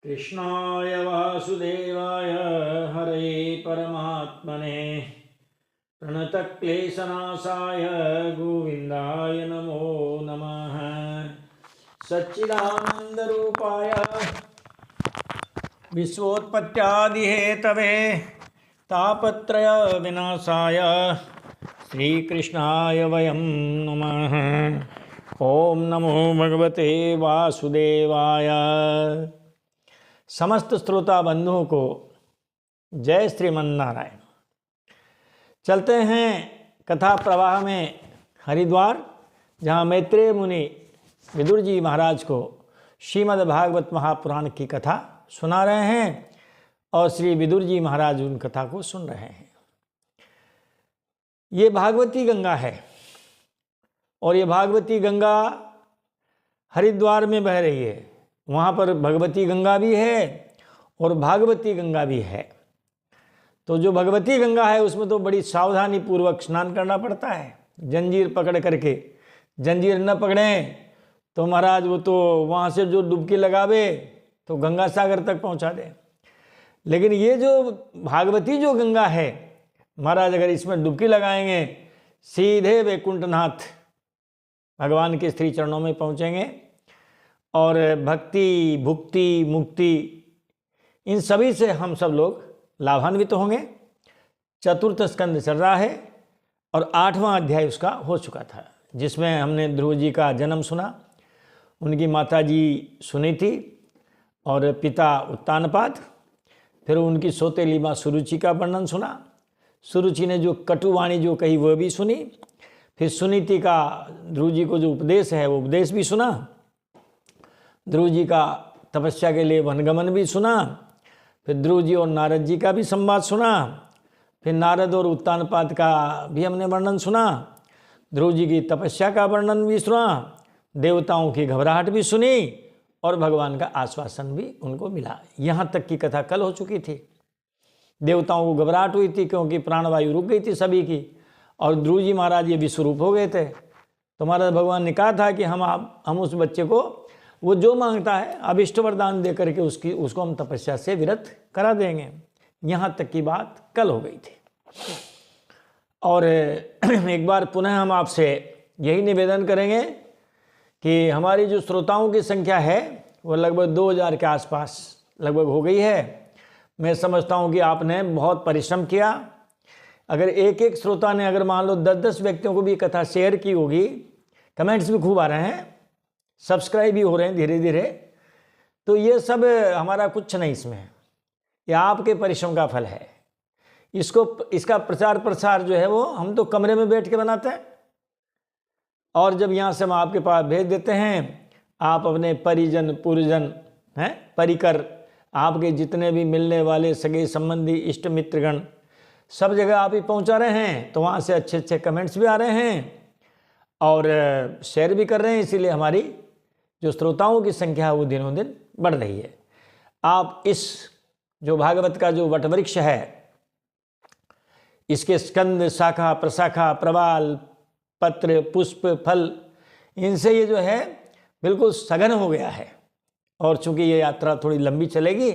कृष्णाय वासुदेवाय हरे परमात्मने प्रणतक्लेशनाशाय गोविन्दाय नमो नमः। सच्चिदानन्दरूपाय विश्वोत्पत्त्यादिहेतवे तापत्रय विनाशाय श्रीकृष्णाय वयं नमः। ओम नमो भगवते वासुदेवाय। समस्त श्रोता बंधुओं को जय श्रीमन्नारायण। चलते हैं कथा प्रवाह में हरिद्वार, जहाँ मैत्रेय मुनि विदुर जी महाराज को श्रीमद् भागवत महापुराण की कथा सुना रहे हैं और श्री विदुर जी महाराज उन कथा को सुन रहे हैं। ये भागवती गंगा है और ये भागवती गंगा हरिद्वार में बह रही है। वहाँ पर भगवती गंगा भी है और भागवती गंगा भी है। तो जो भगवती गंगा है उसमें तो बड़ी सावधानी पूर्वक स्नान करना पड़ता है। जंजीर पकड़ करके, जंजीर न पकड़ें तो महाराज वो तो वहाँ से जो डुबकी लगावे तो गंगा सागर तक पहुँचा दे। लेकिन ये जो भागवती जो गंगा है महाराज, अगर इसमें डुबकी लगाएंगे सीधे वैकुंठनाथ भगवान के श्री चरणों में पहुँचेंगे और भक्ति, भुक्ति, मुक्ति इन सभी से हम सब लोग लाभान्वित होंगे। चतुर्थ स्कंद चल रहा है और 8वां अध्याय उसका हो चुका था, जिसमें हमने ध्रुव जी का जन्म सुना, उनकी माता जी सुनीति और पिता उत्तानपाद, फिर उनकी सौतेली माँ सुरुचि का वर्णन सुना। सुरुचि ने जो कटुवाणी जो कही वह भी सुनी। फिर सुनीति का ध्रुव जी को जो उपदेश है वो उपदेश भी सुना। ध्रुव जी का तपस्या के लिए वनगमन भी सुना। फिर ध्रुव जी और नारद जी का भी संवाद सुना। फिर नारद और उत्तानपाद का भी हमने वर्णन सुना। ध्रुव जी की तपस्या का वर्णन भी सुना। देवताओं की घबराहट भी सुनी और भगवान का आश्वासन भी उनको मिला। यहाँ तक की कथा कल हो चुकी थी। देवताओं को घबराहट हुई थी क्योंकि प्राणवायु रुक गई थी सभी की, और ध्रुव जी महाराज ये विश्वरूप हो गए थे। तो महाराज भगवान ने कहा था कि हम उस बच्चे को वो जो मांगता है अभिष्ट वरदान दे करके उसको हम तपस्या से विरत करा देंगे। यहाँ तक की बात कल हो गई थी। और एक बार पुनः हम आपसे यही निवेदन करेंगे कि हमारी जो श्रोताओं की संख्या है वो लगभग 2000 के आसपास लगभग हो गई है। मैं समझता हूँ कि आपने बहुत परिश्रम किया। अगर एक एक श्रोता ने अगर मान लो 10-10 व्यक्तियों को भी कथा शेयर की होगी, कमेंट्स भी खूब आ रहे हैं, सब्सक्राइब भी हो रहे हैं धीरे धीरे, तो ये सब हमारा कुछ नहीं इसमें है, ये आपके परिश्रम का फल है। इसका प्रचार प्रसार जो है वो हम तो कमरे में बैठ के बनाते हैं और जब यहाँ से हम आपके पास भेज देते हैं, आप अपने परिजन पुरजन हैं परिकर, आपके जितने भी मिलने वाले सगे संबंधी इष्ट मित्रगण सब जगह आप ही पहुँचा रहे हैं। तो वहाँ से अच्छे अच्छे कमेंट्स भी आ रहे हैं और शेयर भी कर रहे हैं, इसीलिए हमारी जो श्रोताओं की संख्या है वो दिनों दिन बढ़ रही है। आप इस जो भागवत का जो वटवृक्ष है, इसके स्कंद, शाखा, प्रशाखा, प्रवाल, पत्र, पुष्प, फल, इनसे ये जो है बिल्कुल सघन हो गया है। और चूंकि ये यात्रा थोड़ी लंबी चलेगी,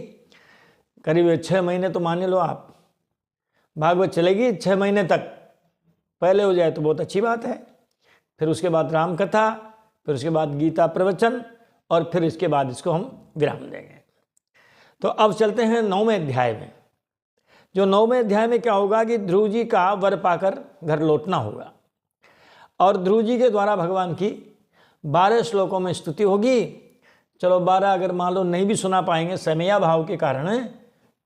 करीब 6 महीने तो मान लो आप, भागवत चलेगी 6 महीने तक। पहले हो जाए तो बहुत अच्छी बात है, फिर उसके बाद राम कथा, फिर उसके बाद गीता प्रवचन और फिर इसके बाद इसको हम विराम देंगे। तो अब चलते हैं 9वें अध्याय में। जो 9वें अध्याय में क्या होगा कि ध्रुव जी का वर पाकर घर लौटना होगा और ध्रुव जी के द्वारा भगवान की 12 श्लोकों में स्तुति होगी। चलो 12 अगर मान लो नहीं भी सुना पाएंगे समया भाव के कारण,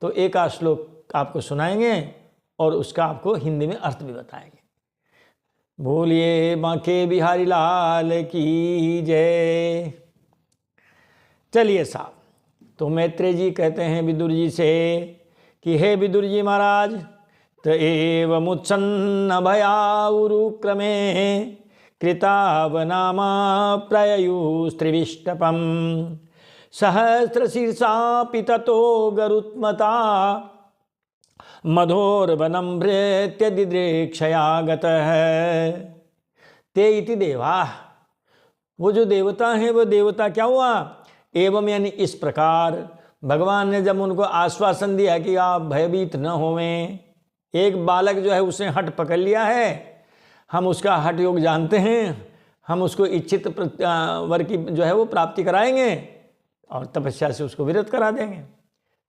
तो एक आध श्लोक आपको सुनाएंगे और उसका आपको हिंदी में अर्थ भी बताएंगे। बोलिए बांके बिहारी लाल की जय। चलिए साहब, तो मैत्रेय जी कहते हैं विदुर जी से कि हे विदुर जी महाराज, त एव मुत्सन्न भयाउरु क्रमे कृतावनामा प्रययुस्त्रिविष्टपम सहस्रशीर्षापि ततो गरुत्मता मधोर्वनं भृत्य दिदृक्षया गतः ते इति देवा। वो जो देवता हैं वो देवता क्या हुआ, एवं यानी इस प्रकार भगवान ने जब उनको आश्वासन दिया कि आप भयभीत न होवें, एक बालक जो है उसने हठ पकड़ लिया है, हम उसका हठ योग जानते हैं, हम उसको इच्छित वर की जो है वो प्राप्ति कराएंगे और तपस्या से उसको विरत करा देंगे,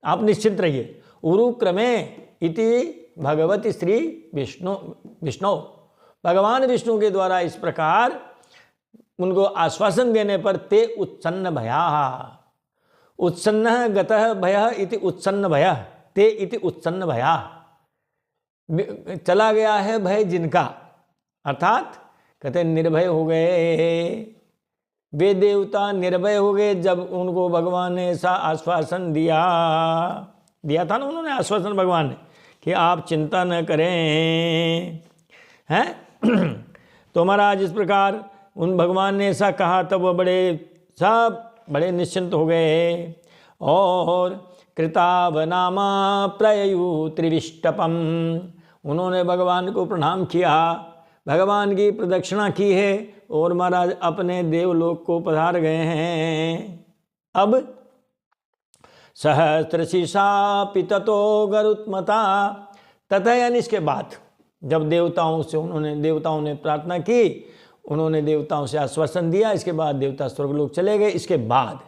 आप निश्चिंत रहिए। उरुक्रमे इति भगवती श्री विष्णु, भगवान विष्णु के द्वारा इस प्रकार उनको आश्वासन देने पर ते उत्सन्न भया, उत्सन्न गतः भयः इति उत्सन्न भयः, ते इति उत्सन्न भया, चला गया है भय जिनका, अर्थात कहते निर्भय हो गए, वे देवता निर्भय हो गए जब उनको भगवान ने ऐसा आश्वासन दिया था ना, उन्होंने आश्वासन भगवान ने कि आप चिंता न करें, हैं। तो महाराज इस प्रकार उन भगवान ने ऐसा कहा तब वह बड़े निश्चिंत हो गए। और कृतावनामा प्रययु त्रिविष्टपम, उन्होंने भगवान को प्रणाम किया, भगवान की प्रदक्षिणा की है और महाराज अपने देवलोक को पधार गए हैं। अब सहस्रशीर्षा पिततो गरुत्मता, तथा यानी इसके बाद जब देवताओं ने प्रार्थना की, उन्होंने देवताओं से आश्वासन दिया, इसके बाद देवता स्वर्गलोक चले गए। इसके बाद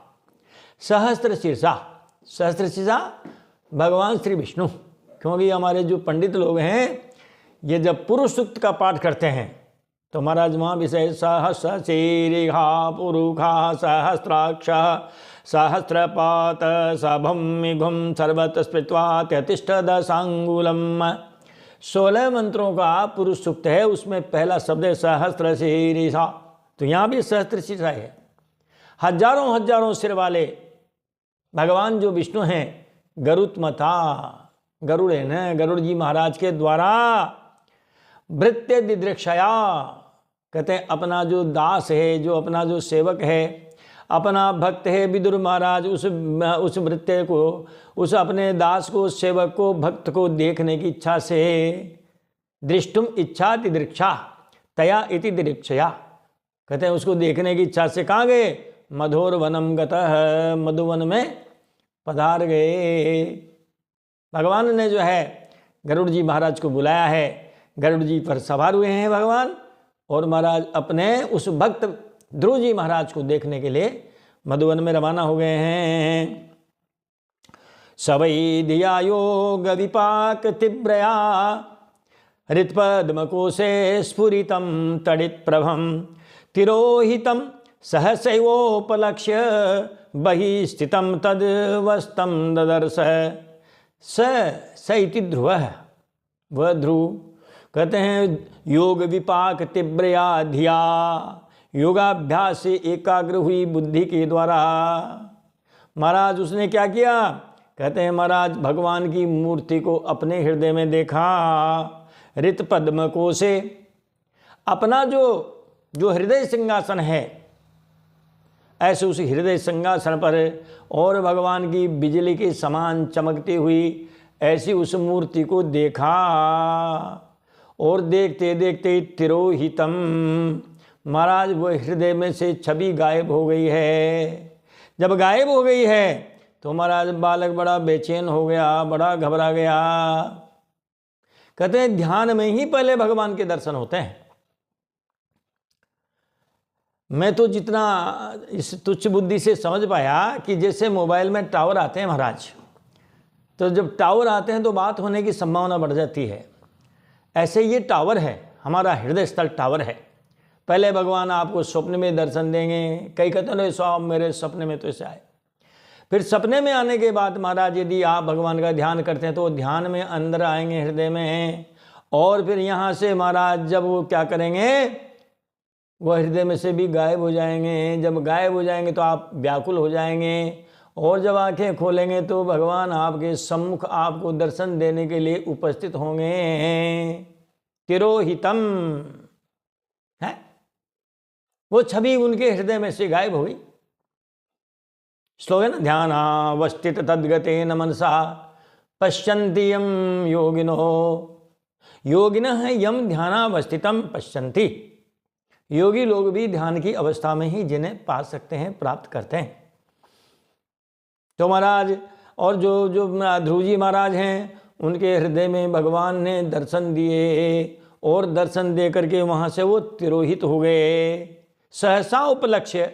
सहस्रशीर्षा भगवान श्री विष्णु, क्योंकि हमारे जो पंडित लोग हैं ये जब पुरुष सूक्त का पाठ करते हैं तो महाराज वहाँ विषय सहस्रशीर्षा पुरुषा सहस्राक्ष सहस्रपात सभम सर्वत्र स्मृत्वा त्यतिष्ठ दशांगुलम, 16 मंत्रों का पुरुष सूक्त है, उसमें पहला शब्द है सहस्रशीर्षा। तो यहाँ भी सहस्रशीर्षा है, हजारों सिर वाले भगवान जो विष्णु हैं, गरुत्मता, गरुड़ है न, गरुड़ जी महाराज के द्वारा भृत्य दिदृक्षया, कहते हैं अपना जो दास है, जो अपना जो सेवक है, अपना भक्त है विदुर महाराज, उस भृत्य को, उस अपने दास को, सेवक को, भक्त को देखने की इच्छा से, दृष्टुम इच्छा दिदृक्षा तया इति दिदृक्षया, कहते हैं उसको देखने की इच्छा से कहाँ गए, मधुर वनम गतः, मधुवन में पधार गए। भगवान ने जो है गरुड़ जी महाराज को बुलाया है, गरुड़ जी पर सवार हुए हैं भगवान, और महाराज अपने उस भक्त ध्रुव जी महाराज को देखने के लिए मधुवन में रवाना हो गए हैं। सवै धिया योग विपाक तिब्रया हृत्पद्मकोशे स्फुरितं तडित प्रभम तिरोहितं सहसैवोपलक्ष्य बहि स्थितं तद्वस्तं ददर्श। स इति ध्रुवः, वह ध्रुव, कहते हैं योग विपाक तिब्रया धिया, योगाभ्यास से एकाग्र हुई बुद्धि के द्वारा महाराज उसने क्या किया, कहते हैं महाराज भगवान की मूर्ति को अपने हृदय में देखा, ऋत पद्म को से, अपना जो हृदय सिंहासन है, ऐसे उस हृदय सिंहासन पर और भगवान की बिजली के समान चमकती हुई ऐसी उस मूर्ति को देखा, और देखते देखते तिरोहितम, महाराज वो हृदय में से छवि गायब हो गई है। जब गायब हो गई है तो महाराज बालक बड़ा बेचैन हो गया, बड़ा घबरा गया। कहते हैं ध्यान में ही पहले भगवान के दर्शन होते हैं। मैं तो जितना इस तुच्छ बुद्धि से समझ पाया कि जैसे मोबाइल में टावर आते हैं महाराज, तो जब टावर आते हैं तो बात होने की संभावना बढ़ जाती है, ऐसे ये टावर है, हमारा हृदय स्थल टावर है। पहले भगवान आपको स्वप्न में दर्शन देंगे, कई कहते हैं स्वामी मेरे सपने में तो ऐसे आए, फिर सपने में आने के बाद महाराज यदि आप भगवान का ध्यान करते हैं तो ध्यान में अंदर आएंगे हृदय में, और फिर यहाँ से महाराज जब वो क्या करेंगे, वह हृदय में से भी गायब हो जाएंगे। जब गायब हो जाएंगे तो आप व्याकुल हो जाएंगे, और जब आंखें खोलेंगे तो भगवान आपके सम्मुख आपको दर्शन देने के लिए उपस्थित होंगे। तिरोहितम है, वो छवि उनके हृदय में से गायब हो गई। श्लोक है ना, ध्यानावस्थित तद्गतेन मनसा पश्यन्ति यम योगिनो, योगिनः यम ध्यानावस्थितम पश्यन्ति, योगी लोग भी ध्यान की अवस्था में ही जिन्हें पा सकते हैं, प्राप्त करते हैं। तो महाराज और जो जो ध्रुव जी महाराज हैं उनके हृदय में भगवान ने दर्शन दिए और दर्शन दे करके वहाँ से वो तिरोहित हो गए। सहसा उपलक्ष्य,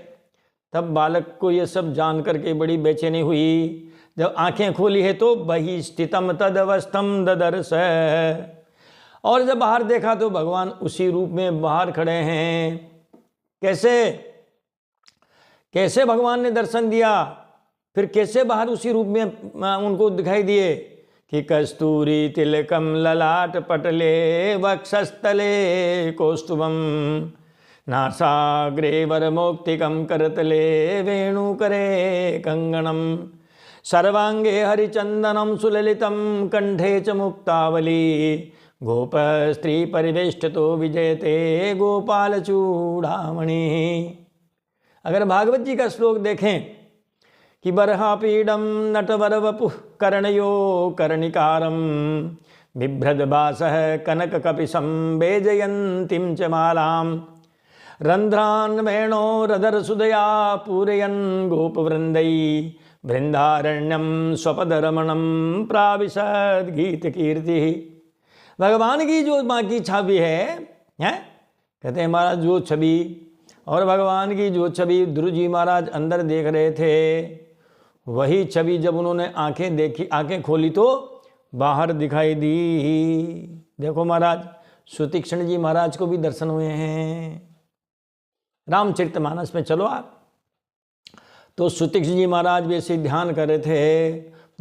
तब बालक को ये सब जान करके बड़ी बेचैनी हुई। जब आंखें खोली है तो बहि स्थितम तदवस्थम ददर्श, और जब बाहर देखा तो भगवान उसी रूप में बाहर खड़े हैं। कैसे कैसे भगवान ने दर्शन दिया, फिर कैसे बाहर उसी रूप में उनको दिखाई दिए कि कस्तूरी तिलकम ललाट पटले वक्षस्थले कौस्तुभम नासाग्रे वरमौक्तिकम करतले वेणु करे कंगणम सर्वांगे हरिचंदनम सुललितम कंठे च मुक्तावली गोप स्त्री परिवेष्टितो विजयते गोपाल चूड़ामणि। अगर भागवत जी का श्लोक देखें कि बर्हापीडम नटवर वपुः कर्णयो कर्णिकारम बिभ्रदबासः कनक कपिशं बेजयन्तीं च मालां रंध्रान् वेणोरधर सुदया पूरयन् गोपवृन्दै वृंदारण्यम स्वपदरमणम प्राविशद गीत कीर्ति। भगवान की जो माँ की छवि है कहते हैं महाराज जो छवि, और भगवान की जो छवि ध्रुव जी महाराज अंदर देख रहे थे, वही छवि जब उन्होंने आंखें देखी, आंखें खोली तो बाहर दिखाई दी। देखो महाराज सुतीक्ष्ण जी महाराज को भी दर्शन हुए हैं। रामचरितमानस में चलो आप, तो सुतीक्ष्ण जी महाराज भी ऐसे ध्यान कर रहे थे।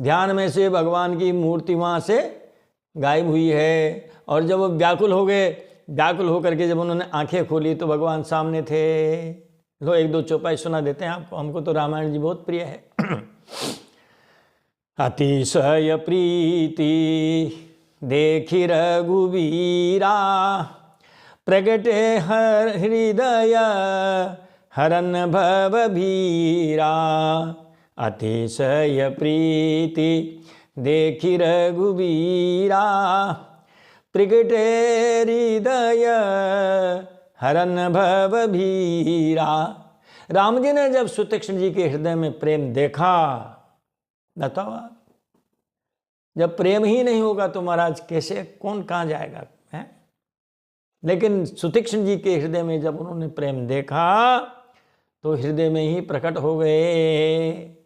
ध्यान में से भगवान की मूर्ति वहाँ से गायब हुई है, और जब वो व्याकुल हो गए, व्याकुल होकर के जब उन्होंने आंखें खोली तो भगवान सामने थे। लो एक दो चौपाई सुना देते हैं आपको, हमको तो रामायण जी बहुत प्रिय है। अतिशय प्रीति देखि रघुवीरा प्रगटे हृदय हरन भवभीरा। अतिशय प्रीति देखि रघुवीरा प्रगटे हृदय हरन भवभीरा। राम जी ने जब सुतीक्ष्ण जी के हृदय में प्रेम देखा, बताओ आप, जब प्रेम ही नहीं होगा तो महाराज कैसे, कौन कहाँ जाएगा है? लेकिन सुतीक्ष्ण जी के हृदय में जब उन्होंने प्रेम देखा तो हृदय में ही प्रकट हो गए।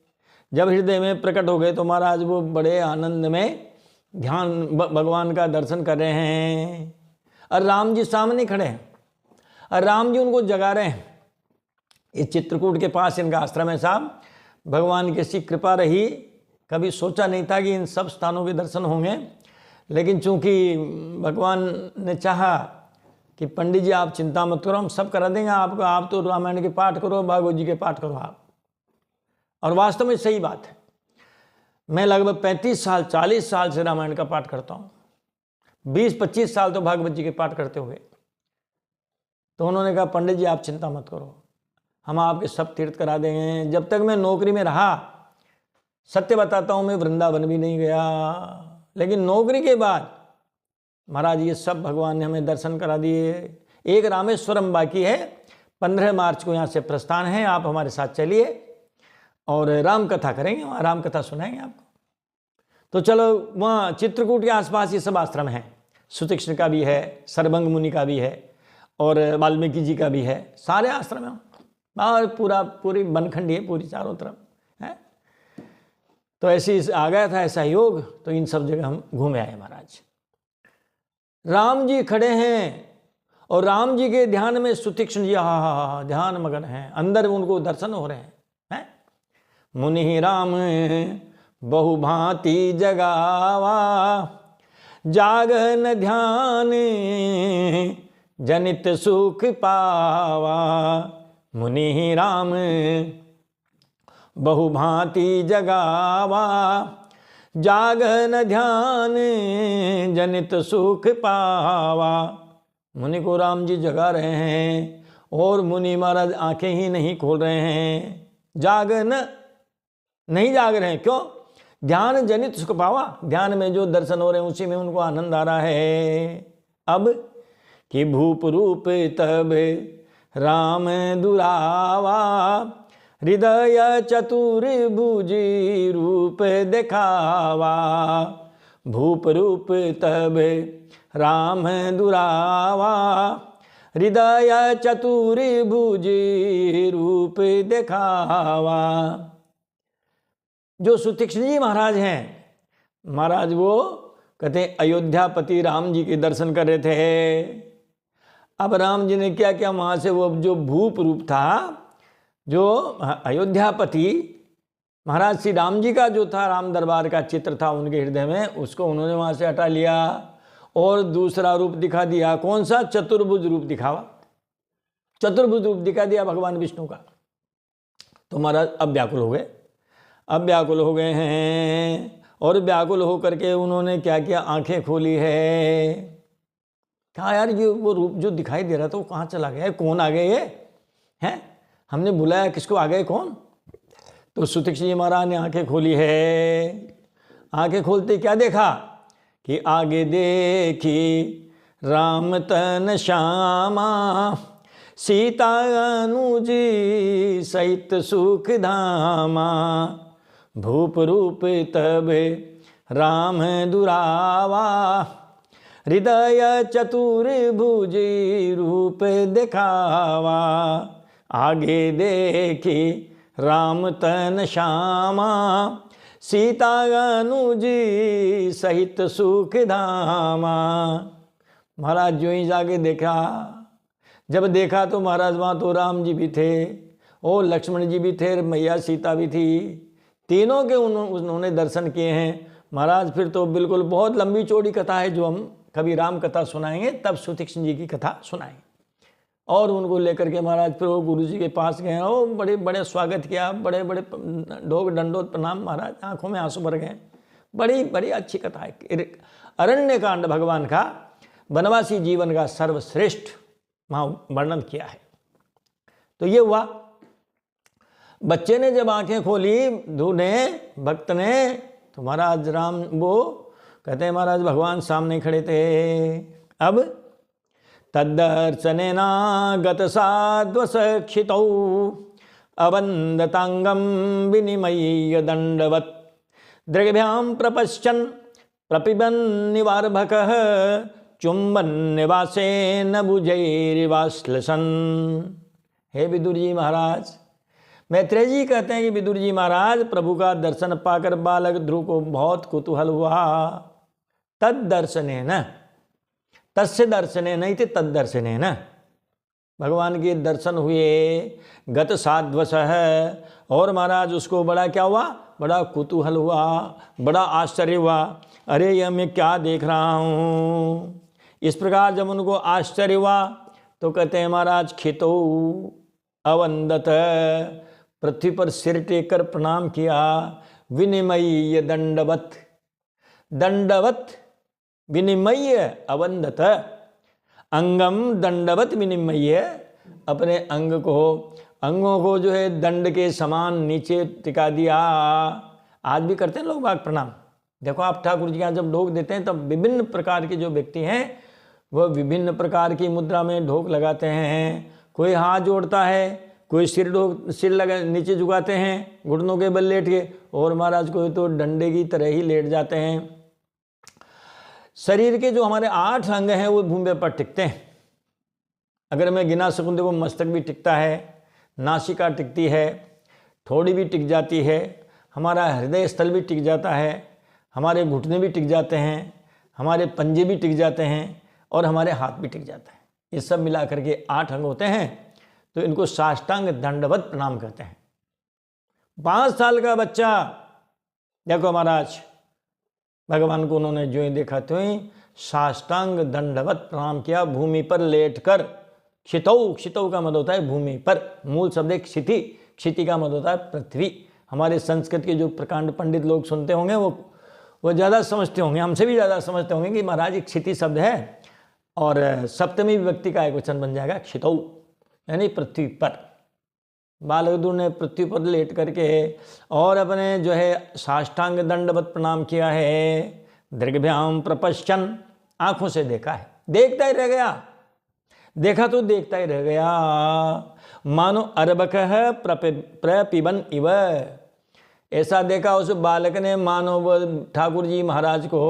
जब हृदय में प्रकट हो गए तो महाराज वो बड़े आनंद में ध्यान भगवान का दर्शन कर रहे हैं, और राम जी सामने खड़े हैं, और राम जी उनको जगा रहे हैं। इस चित्रकूट के पास इनका आश्रम है साहब। भगवान की ऐसी कृपा रही, कभी सोचा नहीं था कि इन सब स्थानों के दर्शन होंगे, लेकिन चूंकि भगवान ने चाहा कि पंडित जी आप चिंता मत करो, हम सब करा देंगे आपको, आप तो रामायण के पाठ करो, भागवत जी के पाठ करो आप। और वास्तव में सही बात है, मैं लगभग 35 साल 40 साल से रामायण का पाठ करता हूँ, 20-25 साल तो भागवत जी के पाठ करते हुए। तो उन्होंने कहा पंडित जी आप चिंता मत करो, हम आपके सब तीर्थ करा देंगे। जब तक मैं नौकरी में रहा, सत्य बताता हूँ, मैं वृंदावन भी नहीं गया, लेकिन नौकरी के बाद महाराज ये सब भगवान ने हमें दर्शन करा दिए। एक रामेश्वरम बाकी है, 15 मार्च को यहाँ से प्रस्थान है, आप हमारे साथ चलिए और राम कथा करेंगे, वहाँ राम कथा सुनाएंगे आपको। तो चलो, वहाँ चित्रकूट के आसपास ये सब आश्रम हैं, सुतीक्ष्ण का भी है, सरभंग मुनि का भी है, और वाल्मीकि जी का भी है, सारे आश्रम हैं, और पूरी बनखंडी है पूरी चारों तरफ है। तो ऐसे आ गया था ऐसा योग, तो इन सब जगह हम घूमे आए महाराज। राम जी खड़े हैं और राम जी के ध्यान में सुतीक्ष्ण जी हा ध्यान मगन हैं, अंदर उनको दर्शन हो रहे हैं। मुनि राम बहुभांति जगावा जागन ध्यान जनित सुख पावा। मुनि राम बहुभांति जगावा जागन ध्यान जनित सुख पावा। मुनि को राम जी जगा रहे हैं और मुनि महाराज आंखें ही नहीं खोल रहे हैं, जागन नहीं जाग रहे हैं। क्यों? ध्यान जनित सुख पावा, ध्यान में जो दर्शन हो रहे हैं उसी में उनको आनंद आ रहा है। अब कि भूप रूप तब राम दुरावा हृदय चतुर्भुजी रूप दिखावा, भूप रूप तब राम दुरावा। हृदय चतुर्भुजी रूप दिखावा। जो सुतीक्ष्ण जी महाराज हैं, महाराज वो कहते हैं अयोध्यापति राम जी के दर्शन कर रहे थे। अब राम जी ने क्या किया, वहाँ से वो जो भूप रूप था, जो अयोध्यापति महाराज श्री राम जी का जो था, राम दरबार का चित्र था उनके हृदय में, उसको उन्होंने वहाँ से हटा लिया और दूसरा रूप दिखा दिया। कौन सा? चतुर्भुज रूप दिखावा, चतुर्भुज रूप दिखा दिया भगवान विष्णु का। तो महाराज अब व्याकुल हो गए, अब व्याकुल हो गए हैं। और व्याकुल होकर के उन्होंने क्या किया, आंखें खोली है। कहा यार ये वो रूप जो दिखाई दे रहा था वो कहाँ चला गया है, कौन आ गए ये हैं, हमने बुलाया किसको, आ गए कौन? तो सुतीक्ष्ण जी महाराज ने आंखें खोली है। आंखें खोलते क्या देखा कि आगे देखी राम तन श्यामा, सीता अनुजी सहित सुख धामा। भूप रूप तब राम दुरावा, हृदय चतुर्भुजी रूप दिखावा। आगे देखी राम तन श्यामा, सीता अनुजी सहित सुख धामा। महाराज जो ही जाके देखा, जब देखा तो महाराज वहाँ तो राम जी भी थे और लक्ष्मण जी भी थे, मैया सीता भी थी, तीनों के उन्होंने दर्शन किए हैं। महाराज फिर तो बिल्कुल बहुत लंबी चौड़ी कथा है, जो हम कभी राम कथा सुनाएंगे तब सुतीक्ष्ण जी की कथा सुनाएंगे। और उनको लेकर के महाराज फिर वो गुरु जी के पास गए, और बड़े बड़े स्वागत किया, बड़े बड़े ढोक डंडोत प्रणाम, महाराज आंखों में आंसू भर गए। बड़ी बड़ी अच्छी कथा है। अरण्य कांड भगवान का वनवासी जीवन का सर्वश्रेष्ठ वहाँ वर्णन किया है। तो ये हुआ, बच्चे ने जब आंखें खोली, ने भक्त ने, तो महाराज राम वो कहते हैं महाराज भगवान सामने खड़े थे। अब तद्दर्शनेना गत साध्वसक्षितौ, अवन्दतांगम विनिमय्य दंडवत्, दृग्भ्यां प्रपश्चन् प्रपिबन् निवार्भकः, चुंबन निवासेन भुजैरिवाश्लसन्। हे विदुर जी महाराज, मैत्रेय जी कहते हैं कि विदुर जी महाराज प्रभु का दर्शन पाकर बालक ध्रुव को बहुत कुतूहल हुआ। तद दर्शने न, तस्य दर्शने नहीं थे, तद दर्शने न, भगवान के दर्शन हुए। गत साध्वस है, और महाराज उसको बड़ा क्या हुआ, बड़ा कुतूहल हुआ, बड़ा आश्चर्य हुआ। अरे ये मैं क्या देख रहा हूँ। इस प्रकार जब उनको आश्चर्य हुआ तो कहते हैं महाराज खितो अवंदत, पृथ्वी पर सिर टेक कर प्रणाम किया। विनिमय दंडवत, दंडवत विनिमय अवंदत, अंगम दंडवत विनिमय, अपने अंगों को जो है दंड के समान नीचे टिका दिया। आज भी करते हैं लोग बाग प्रणाम। देखो आप ठाकुर जी के यहाँ जब ढोक देते हैं तब विभिन्न प्रकार के जो व्यक्ति हैं वह विभिन्न प्रकार की मुद्रा में ढोक लगाते हैं। कोई हाथ जोड़ता है, कोई सिर लगा नीचे झुकाते हैं घुटनों के बल लेट के, और महाराज कोई तो डंडे की तरह ही लेट जाते हैं। शरीर के जो हमारे 8 अंग हैं वो भूमि पर टिकते हैं। अगर मैं गिना सकूं तो वो मस्तक भी टिकता है, नासिका टिकती है, ठोड़ी भी टिक जाती है, हमारा हृदय स्थल भी टिक जाता है, हमारे घुटने भी टिक जाते हैं, हमारे पंजे भी टिक जाते हैं, और हमारे हाथ भी टिक जाता है। ये सब मिला करके 8 अंग होते हैं। तो इनको साष्टांग दंडवत प्रणाम कहते हैं। 5 साल का बच्चा देखो महाराज भगवान को उन्होंने जो ही देखा तो ही साष्टांग दंडवत प्रणाम किया, भूमि पर लेटकर। क्षितौ, क्षितौ का मत होता है भूमि पर, मूल शब्द है क्षिति, क्षिति का मत होता है पृथ्वी। हमारे संस्कृत के जो प्रकांड पंडित लोग सुनते होंगे वो ज़्यादा समझते होंगे, हमसे भी ज़्यादा समझते होंगे कि महाराज एक क्षिति शब्द है और सप्तमी विभक्ति का एक वचन बन जाएगा क्षितौ, यानी पृथ्वी पर। बालगदुर ने पृथ्वी पर लेट करके और अपने जो है साष्टांग दंडवत प्रणाम किया है। दृग्भ्याम प्रपश्चन, आंखों से देखा है, देखता ही रह गया। देखा तो देखता ही रह गया, मानो अरबक है प्रपिबन इव। ऐसा देखा उस बालक ने मानो वो ठाकुर जी महाराज को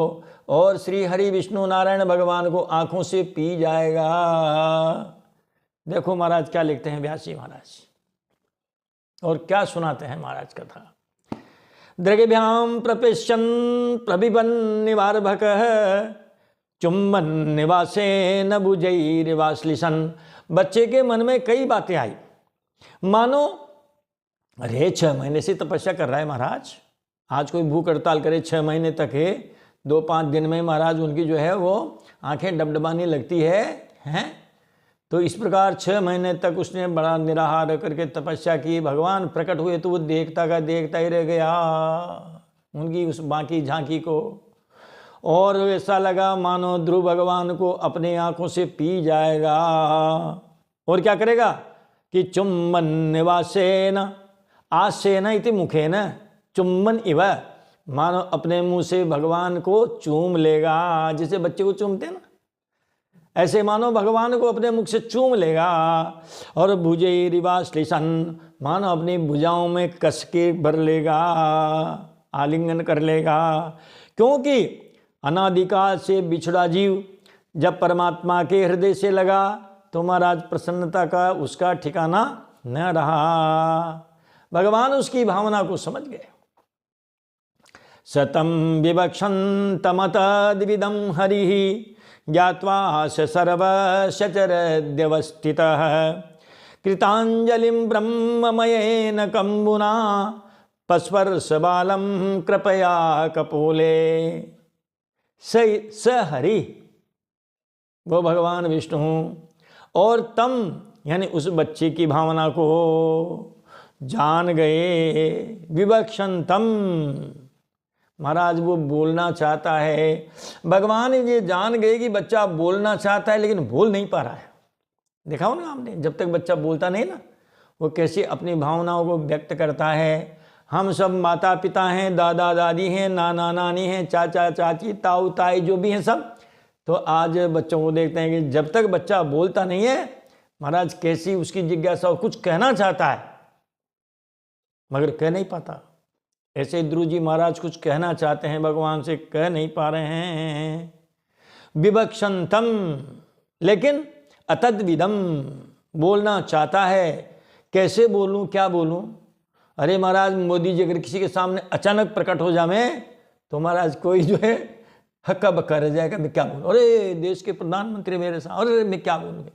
और श्री हरि विष्णु नारायण भगवान को आंखों से पी जाएगा। देखो महाराज क्या लिखते हैं व्यास जी महाराज, और क्या सुनाते हैं महाराज कथा। दृगभ्याम प्रपेशन प्रबिबन निवारभक चुम्बन निवासे न बुझई रिवासलिशन। बच्चे के मन में कई बातें आई, मानो अरे 6 महीने से तपस्या कर रहा है महाराज, आज कोई भूख हड़ताल करे 6 महीने तक है, 2-5 दिन में महाराज उनकी जो है वो आंखें डबडबाने लगती है, हैं? तो इस प्रकार 6 महीने तक उसने बड़ा निराहार करके तपस्या की। भगवान प्रकट हुए तो वो देखता का देखता ही रह गया उनकी उस बाकी झांकी को, और ऐसा लगा मानो ध्रुव भगवान को अपने आंखों से पी जाएगा। और क्या करेगा कि चुम्बन निवासेन आसेन इति मुखेन चुम्बन इव, मानो अपने मुंह से भगवान को चूम लेगा, जिसे बच्चे को चूमते हैं ना, ऐसे मानो भगवान को अपने मुख से चूम लेगा। और भुजे रिवासलिशन, मानो अपनी भुजाओं में कस के भर लेगा, आलिंगन कर लेगा। क्योंकि अनादिकाल से बिछड़ा जीव जब परमात्मा के हृदय से लगा तो महाराज प्रसन्नता का उसका ठिकाना न रहा। भगवान उसकी भावना को समझ गए। सतम विवक्षन्तमतद्विदं हरिः ज्ञात्वा सर्वशचरद्यवस्थितः कृताञ्जलिं ब्रह्ममयेन कम्बुना पस्पर्शबालं कृपया कपोले। स हरि, वो भगवान विष्णु, और तम यानी उस बच्चे की भावना को जान गए। विवक्षन्तम, महाराज वो बोलना चाहता है। भगवान ये जान गए कि बच्चा बोलना चाहता है लेकिन बोल नहीं पा रहा है। देखा हो ना आपने, जब तक बच्चा बोलता नहीं ना, वो कैसे अपनी भावनाओं को व्यक्त करता है। हम सब माता पिता हैं, दादा दादी हैं, नाना नानी हैं, चाचा चाची, ताऊ ताई जो भी हैं सब, तो आज बच्चों को देखते हैं कि जब तक बच्चा बोलता नहीं है महाराज कैसी उसकी जिज्ञासा, कुछ कहना चाहता है मगर कह नहीं पाता। ऐसे ध्रुव जी महाराज कुछ कहना चाहते हैं भगवान से, कह नहीं पा रहे हैं। विवक्षन्तम, लेकिन अतद्विदम, बोलना चाहता है। कैसे बोलूं, क्या बोलूं? अरे महाराज मोदी जी अगर किसी के सामने अचानक प्रकट हो जावे तो महाराज कोई जो है हक्का बक्का रह जाएगा, मैं क्या बोलूं, अरे देश के प्रधानमंत्री मेरे साथ, अरे मैं क्या बोलूँगा।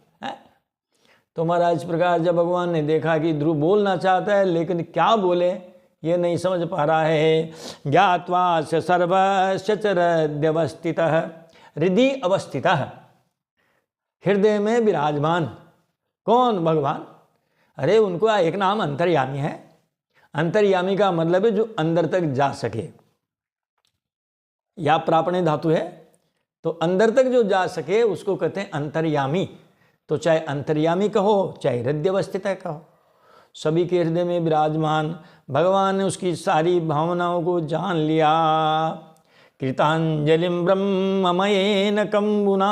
तो महाराज इस प्रकार जब भगवान ने देखा कि ध्रुव बोलना चाहता है लेकिन क्या बोले ये नहीं समझ पा रहा है। ज्ञात्वा सर्वशचरद्यवस्थितः, हृदय अवस्थितः, हृदय में विराजमान। कौन? भगवान। अरे उनको एक नाम अंतर्यामी है। अंतर्यामी का मतलब है जो अंदर तक जा सके। या प्रापणे धातु है तो अंदर तक जो जा सके उसको कहते हैं अंतर्यामी। तो चाहे अंतर्यामी कहो चाहे हृदय अवस्थित है कहो, सभी के हृदय में विराजमान। भगवान ने उसकी सारी भावनाओं को जान लिया। कृतांजलिं ब्रह्ममयेन कम्बुना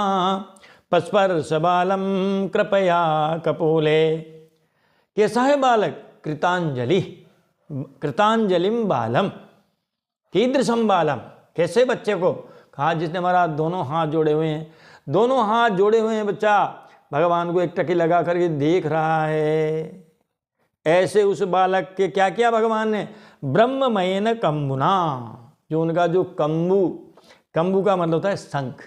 पस्पर्शबालं कृपया कपोले। कैसा है बालक? कृतांजलि, कृतांजलिम बालम, कीदृशम बालम, कैसे बच्चे को? कहा जिसने हमारा दोनों हाथ जोड़े हुए हैं। दोनों हाथ जोड़े हुए हैं बच्चा, भगवान को एक टकी लगा करके देख रहा है। ऐसे उस बालक के क्या किया भगवान ने? ब्रह्ममयेन कम्बुना, जो उनका जो कम्बु, कम्बु का मतलब होता है शंख,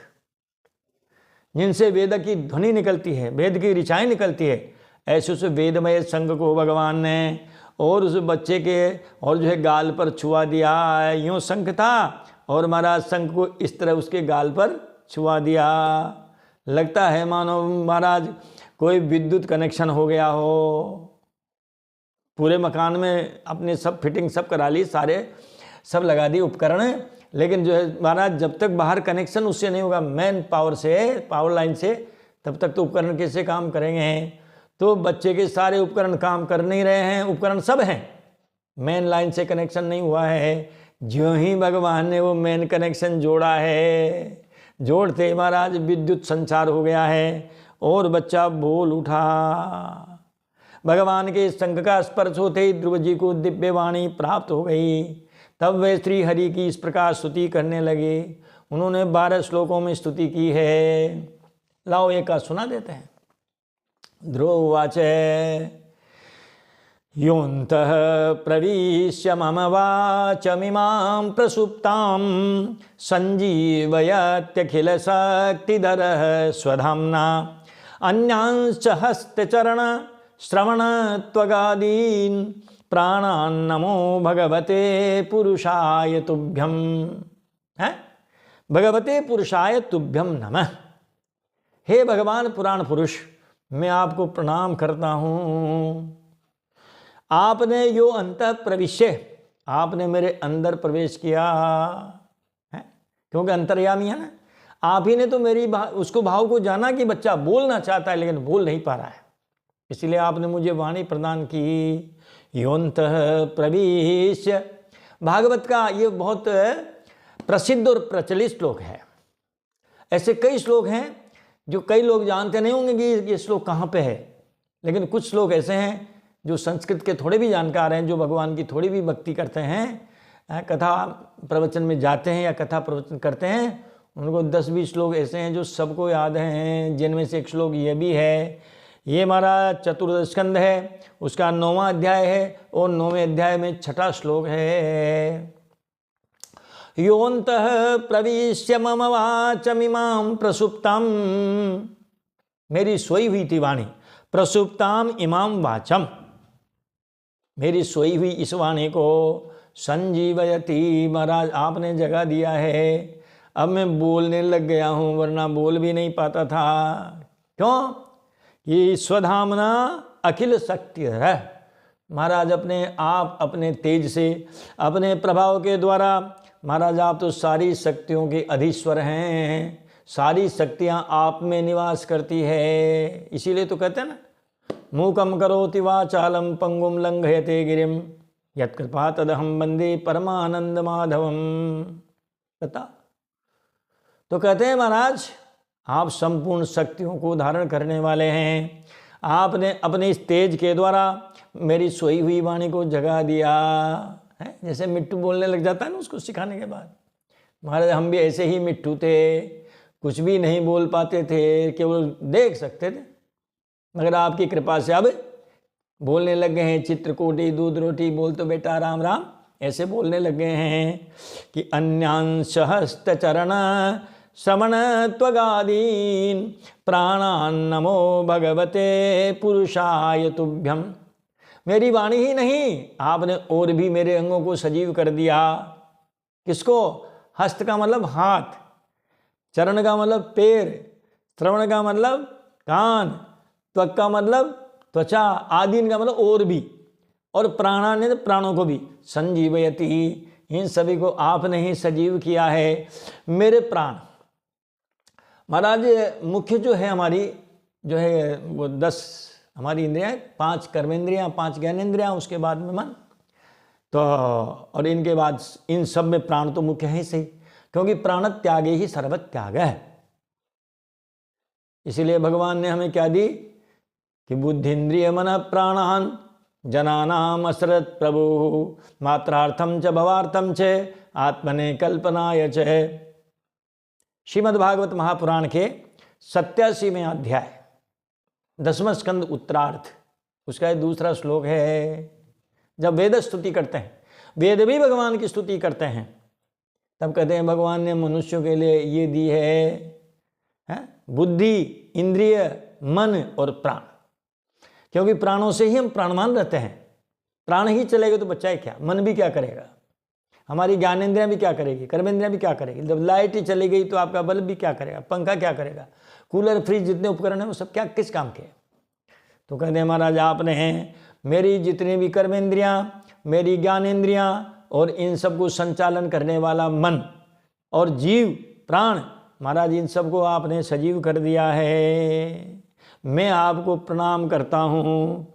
जिनसे वेद की ध्वनि निकलती है, वेद की ऋचाएँ निकलती है, ऐसे उस वेदमय शंख को भगवान ने और उस बच्चे के और जो है गाल पर छुआ दिया। यूँ शंख था और महाराज शंख को इस तरह उसके गाल पर छुआ दिया। लगता है मानो महाराज कोई विद्युत कनेक्शन हो गया हो। पूरे मकान में अपने सब फिटिंग सब करा ली, सारे सब लगा दी उपकरण, लेकिन जो है महाराज जब तक बाहर कनेक्शन उससे नहीं होगा, मेन पावर से, पावर लाइन से, तब तक तो उपकरण कैसे काम करेंगे। तो बच्चे के सारे उपकरण काम कर नहीं रहे हैं, उपकरण सब हैं, मेन लाइन से कनेक्शन नहीं हुआ है। ज्यों ही भगवान ने वो मेन कनेक्शन जोड़ा है, जोड़ते महाराज विद्युत संचार हो गया है और बच्चा बोल उठा। भगवान के शंख का स्पर्श होते ही ध्रुव जी को दिव्य वाणी प्राप्त हो गई। तब वे श्री हरि की इस प्रकार स्तुति करने लगे। उन्होंने 12 श्लोकों में स्तुति की है। लाओ एक का सुना देते हैं। ध्रुववाच योऽन्तः प्रविश्य मम वाचमिमां प्रसुप्तां सञ्जीवयत्यखिलशक्तिधरः स्वधाम्ना अन्यांश्च हस्तचरण श्रवणत्वगादीन् प्राणान्नमो भगवते पुरुषाय तुभ्यं। है भगवते पुरुषाय तुभ्यं नमः। हे भगवान पुराण पुरुष, मैं आपको प्रणाम करता हूँ। आपने यो अंतः प्रविश्य, आपने मेरे अंदर प्रवेश किया है, क्योंकि अंतर्यामी है ना। आप ही ने तो मेरी उसको भाव को जाना कि बच्चा बोलना चाहता है लेकिन बोल नहीं पा रहा है, इसलिए आपने मुझे वाणी प्रदान की। योऽन्तः प्रविश्य, भागवत का ये बहुत प्रसिद्ध और प्रचलित श्लोक है। ऐसे कई श्लोक हैं जो कई लोग जानते नहीं होंगे कि ये श्लोक कहाँ पे है, लेकिन कुछ श्लोक ऐसे हैं जो संस्कृत के थोड़े भी जानकार हैं, जो भगवान की थोड़ी भी भक्ति करते हैं, कथा प्रवचन में जाते हैं या कथा प्रवचन करते हैं, उनको 10-20 श्लोक ऐसे हैं जो सबको याद हैं, जिनमें से एक श्लोक ये भी है। ये हमारा चतुर्दश स्कंद है, उसका 9वां अध्याय है और 9वें अध्याय में 6ठा श्लोक है। योऽन्तः प्रविश्य मम वाचमिमां प्रसुप्तां, मेरी सोई हुई थी वाणी, प्रसुप्तां इमां वाचम, मेरी सोई हुई इस वाणी को संजीवयति, महाराज आपने जगा दिया है। अब मैं बोलने लग गया हूँ, वरना बोल भी नहीं पाता था। क्यों? ये स्वधामना अखिल शक्ति है। महाराज अपने आप अपने तेज से, अपने प्रभाव के द्वारा, महाराज आप तो सारी शक्तियों के अधीश्वर हैं, सारी शक्तियाँ आप में निवास करती है। इसीलिए तो कहते हैं ना, मूकं करोति वाचालं पंगुं लंघयते गिरिं यत्कृपा तदहं वन्दे परमानंद माधवम। पता तो कहते हैं महाराज आप संपूर्ण शक्तियों को धारण करने वाले हैं। आपने अपने इस तेज के द्वारा मेरी सोई हुई वाणी को जगा दिया है। जैसे मिट्टू बोलने लग जाता है ना उसको सिखाने के बाद, महाराज हम भी ऐसे ही मिट्टू थे, कुछ भी नहीं बोल पाते थे, केवल देख सकते थे, मगर आपकी कृपा से अब बोलने लग गए हैं। चित्रकूटी दूध रोटी बोल तो बेटा राम राम, ऐसे बोलने लग गए हैं कि अन्यांश हस्तचरण श्रवण त्वगादीन प्राणान्नमो भगवते पुरुषाय तुभ्यम। मेरी वाणी ही नहीं, आपने और भी मेरे अंगों को सजीव कर दिया। किसको? हस्त का मतलब हाथ, चरण का मतलब पैर, श्रवण का मतलब कान, त्वक का मतलब त्वचा, आदीन का मतलब और भी, और प्राणाने प्राणों को भी। संजीवयति, इन सभी को आपने ही सजीव किया है। मेरे प्राण महाराज, मुख्य जो है हमारी जो है वो 10 हमारी इंद्रियां, 5 कर्मेंद्रियां, 5 ज्ञानेंद्रियां, उसके बाद में मन, तो और इनके बाद इन सब में प्राण तो मुख्य है ही सही, क्योंकि प्राण त्यागे ही सर्वत त्याग है। इसीलिए भगवान ने हमें क्या दी कि बुद्धिन्द्रिय मन प्राणान जनानाम असरत प्रभु मात्रार्थम च भवार्थम च आत्मने कल्पनाय च। श्रीमद् भागवत महापुराण के 87वें अध्याय 10वां स्कंद उत्तरार्थ, उसका दूसरा श्लोक है। जब वेद स्तुति करते हैं, वेद भी भगवान की स्तुति करते हैं, तब कहते हैं भगवान ने मनुष्यों के लिए ये दी है बुद्धि, इंद्रिय, मन और प्राण। क्योंकि प्राणों से ही हम प्राणवान रहते हैं। प्राण ही चलेगा तो बच्चा ही क्या, मन भी क्या करेगा, हमारी ज्ञानेंद्रियां भी क्या करेगी, कर्मेंद्रियां भी क्या करेगी। जब लाइट ही चली गई तो आपका बल्ब भी क्या करेगा, पंखा क्या करेगा, कूलर, फ्रिज, जितने उपकरण हैं वो सब क्या किस काम के। तो कहते हैं महाराज आपने हैं मेरी जितनी भी कर्मेंद्रियां, मेरी ज्ञानेंद्रियां और इन सबको संचालन करने वाला मन और जीव प्राण, महाराज इन सबको आपने सजीव कर दिया है। मैं आपको प्रणाम करता हूँ।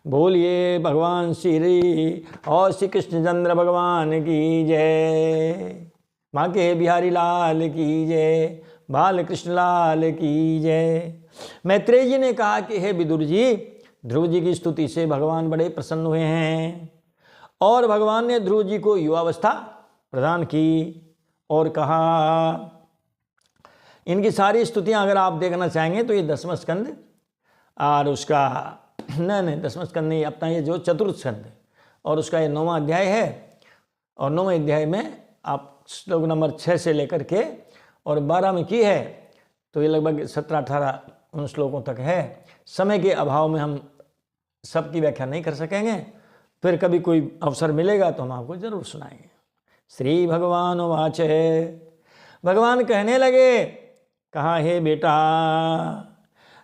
बोलिए भगवान श्री और श्री कृष्णचंद्र भगवान की जय, माँ के बिहारी लाल की जय, बाल कृष्ण लाल की जय। मैत्रेय जी ने कहा कि हे विदुर जी, ध्रुव जी की स्तुति से भगवान बड़े प्रसन्न हुए हैं और भगवान ने ध्रुव जी को युवावस्था प्रदान की और कहा। इनकी सारी स्तुतियां अगर आप देखना चाहेंगे तो ये 10वां स्कंद और उसका नहीं 10वां स्कंद नहीं, अपना ये जो चतुर्थ स्कंद और उसका ये 9वां अध्याय है और 9वें अध्याय में आप श्लोक नंबर 6 से लेकर के और 12 में की है तो ये लगभग 17-18 उन श्लोकों तक है। समय के अभाव में हम सबकी व्याख्या नहीं कर सकेंगे, फिर कभी कोई अवसर मिलेगा तो हम आपको जरूर सुनाएंगे। श्री भगवान वाच, भगवान कहने लगे, कहा हे बेटा,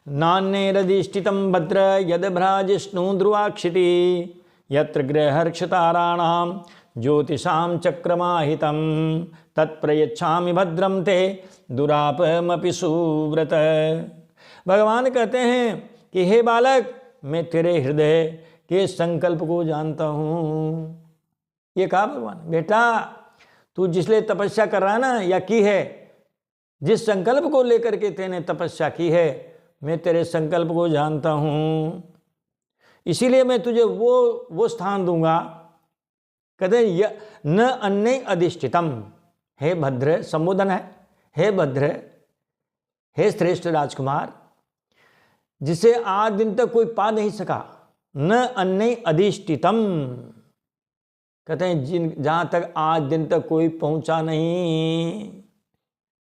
नान्यैरधिष्ठितं भद्र यद भ्राजिष्णु ध्रुवाक्षिति यत्र ग्रहर्क्षताराणां ज्योतिषां चक्रमाहितं तत्प्रयच्छामि भद्रं ते दुरापमपि सुव्रत। भगवान कहते हैं कि हे बालक, मैं तेरे हृदय के संकल्प को जानता हूँ। ये कहा भगवान, बेटा तू जिसलिए तपस्या कर रहा है ना या की है, जिस संकल्प को लेकर के तेने तपस्या की है, मैं तेरे संकल्प को जानता हूँ, इसीलिए मैं तुझे वो स्थान दूंगा। कहते हैं न अन्य अधिष्ठितम, हे भद्र संबोधन है, हे भद्र, हे श्रेष्ठ राजकुमार, जिसे आज दिन तक कोई पा नहीं सका। न अन्य अधिष्ठितम, कहते हैं जहां तक आज दिन तक कोई पहुंचा नहीं।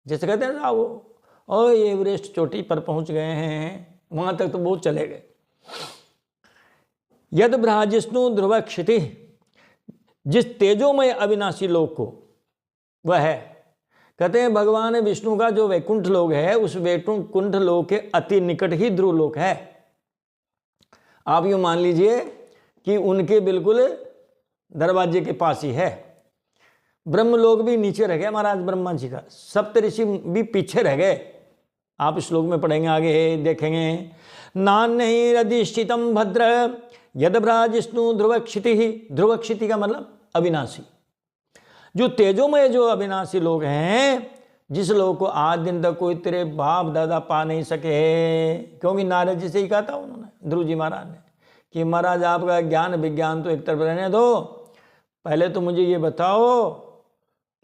जैसे कहते हैं ना वो एवरेस्ट चोटी पर पहुंच गए हैं, वहां तक तो बहुत चले गए। यद ब्रह्मजिष्णु ध्रुव क्षिति, जिस तेजोमय अविनाशी लोक को वह है। कहते हैं भगवान विष्णु का जो वैकुंठ लोक है, उस वैकुंठ लोक के अति निकट ही ध्रुव लोक है। आप यूं मान लीजिए कि उनके बिल्कुल दरवाजे के पास ही है। ब्रह्म लोक भी नीचे रह गया महाराज ब्रह्मा जी का, सप्तऋषि भी पीछे रह गए। आप इस श्लोक में पढ़ेंगे, आगे देखेंगे। नान्यैरधिष्ठितं भद्र यद भ्राजिष्णु ध्रुवक्षिति, ध्रुवक्षिति का मतलब अविनाशी। जो तेजोमय जो अविनाशी लोग हैं, जिस लोग को आज दिन तक कोई तेरे बाप दादा पा नहीं सके। क्योंकि नारद जी से ही कहा था उन्होंने, ध्रुव जी महाराज ने, कि महाराज आपका ज्ञान विज्ञान तो एक तरफ रहने दो, पहले तो मुझे ये बताओ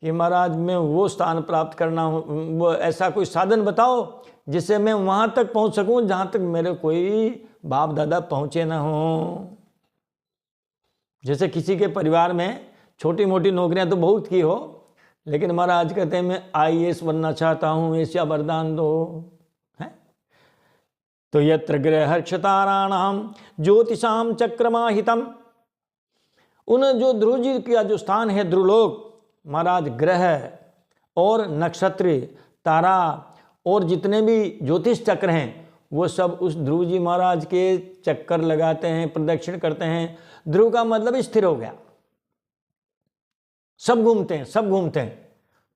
कि महाराज मैं वो स्थान प्राप्त करना हूँ, वो ऐसा कोई साधन बताओ जिससे मैं वहाँ तक पहुँच सकूँ जहाँ तक मेरे कोई बाप दादा पहुँचे ना हो। जैसे किसी के परिवार में छोटी मोटी नौकरियां तो बहुत की हो, लेकिन महाराज कहते हैं मैं IAS बनना चाहता हूँ, ऐसा वरदान दो है। तो यत्र ग्रहर्क्षताराणां ज्योतिषां चक्रमाहितम, उन जो ध्रुव जी का जो स्थान है ध्रुवलोक, महाराज ग्रह और नक्षत्र तारा और जितने भी ज्योतिष चक्र हैं वो सब उस ध्रुव जी महाराज के चक्कर लगाते हैं, प्रदक्षिण करते हैं। ध्रुव का मतलब स्थिर हो गया, सब घूमते हैं, सब घूमते हैं।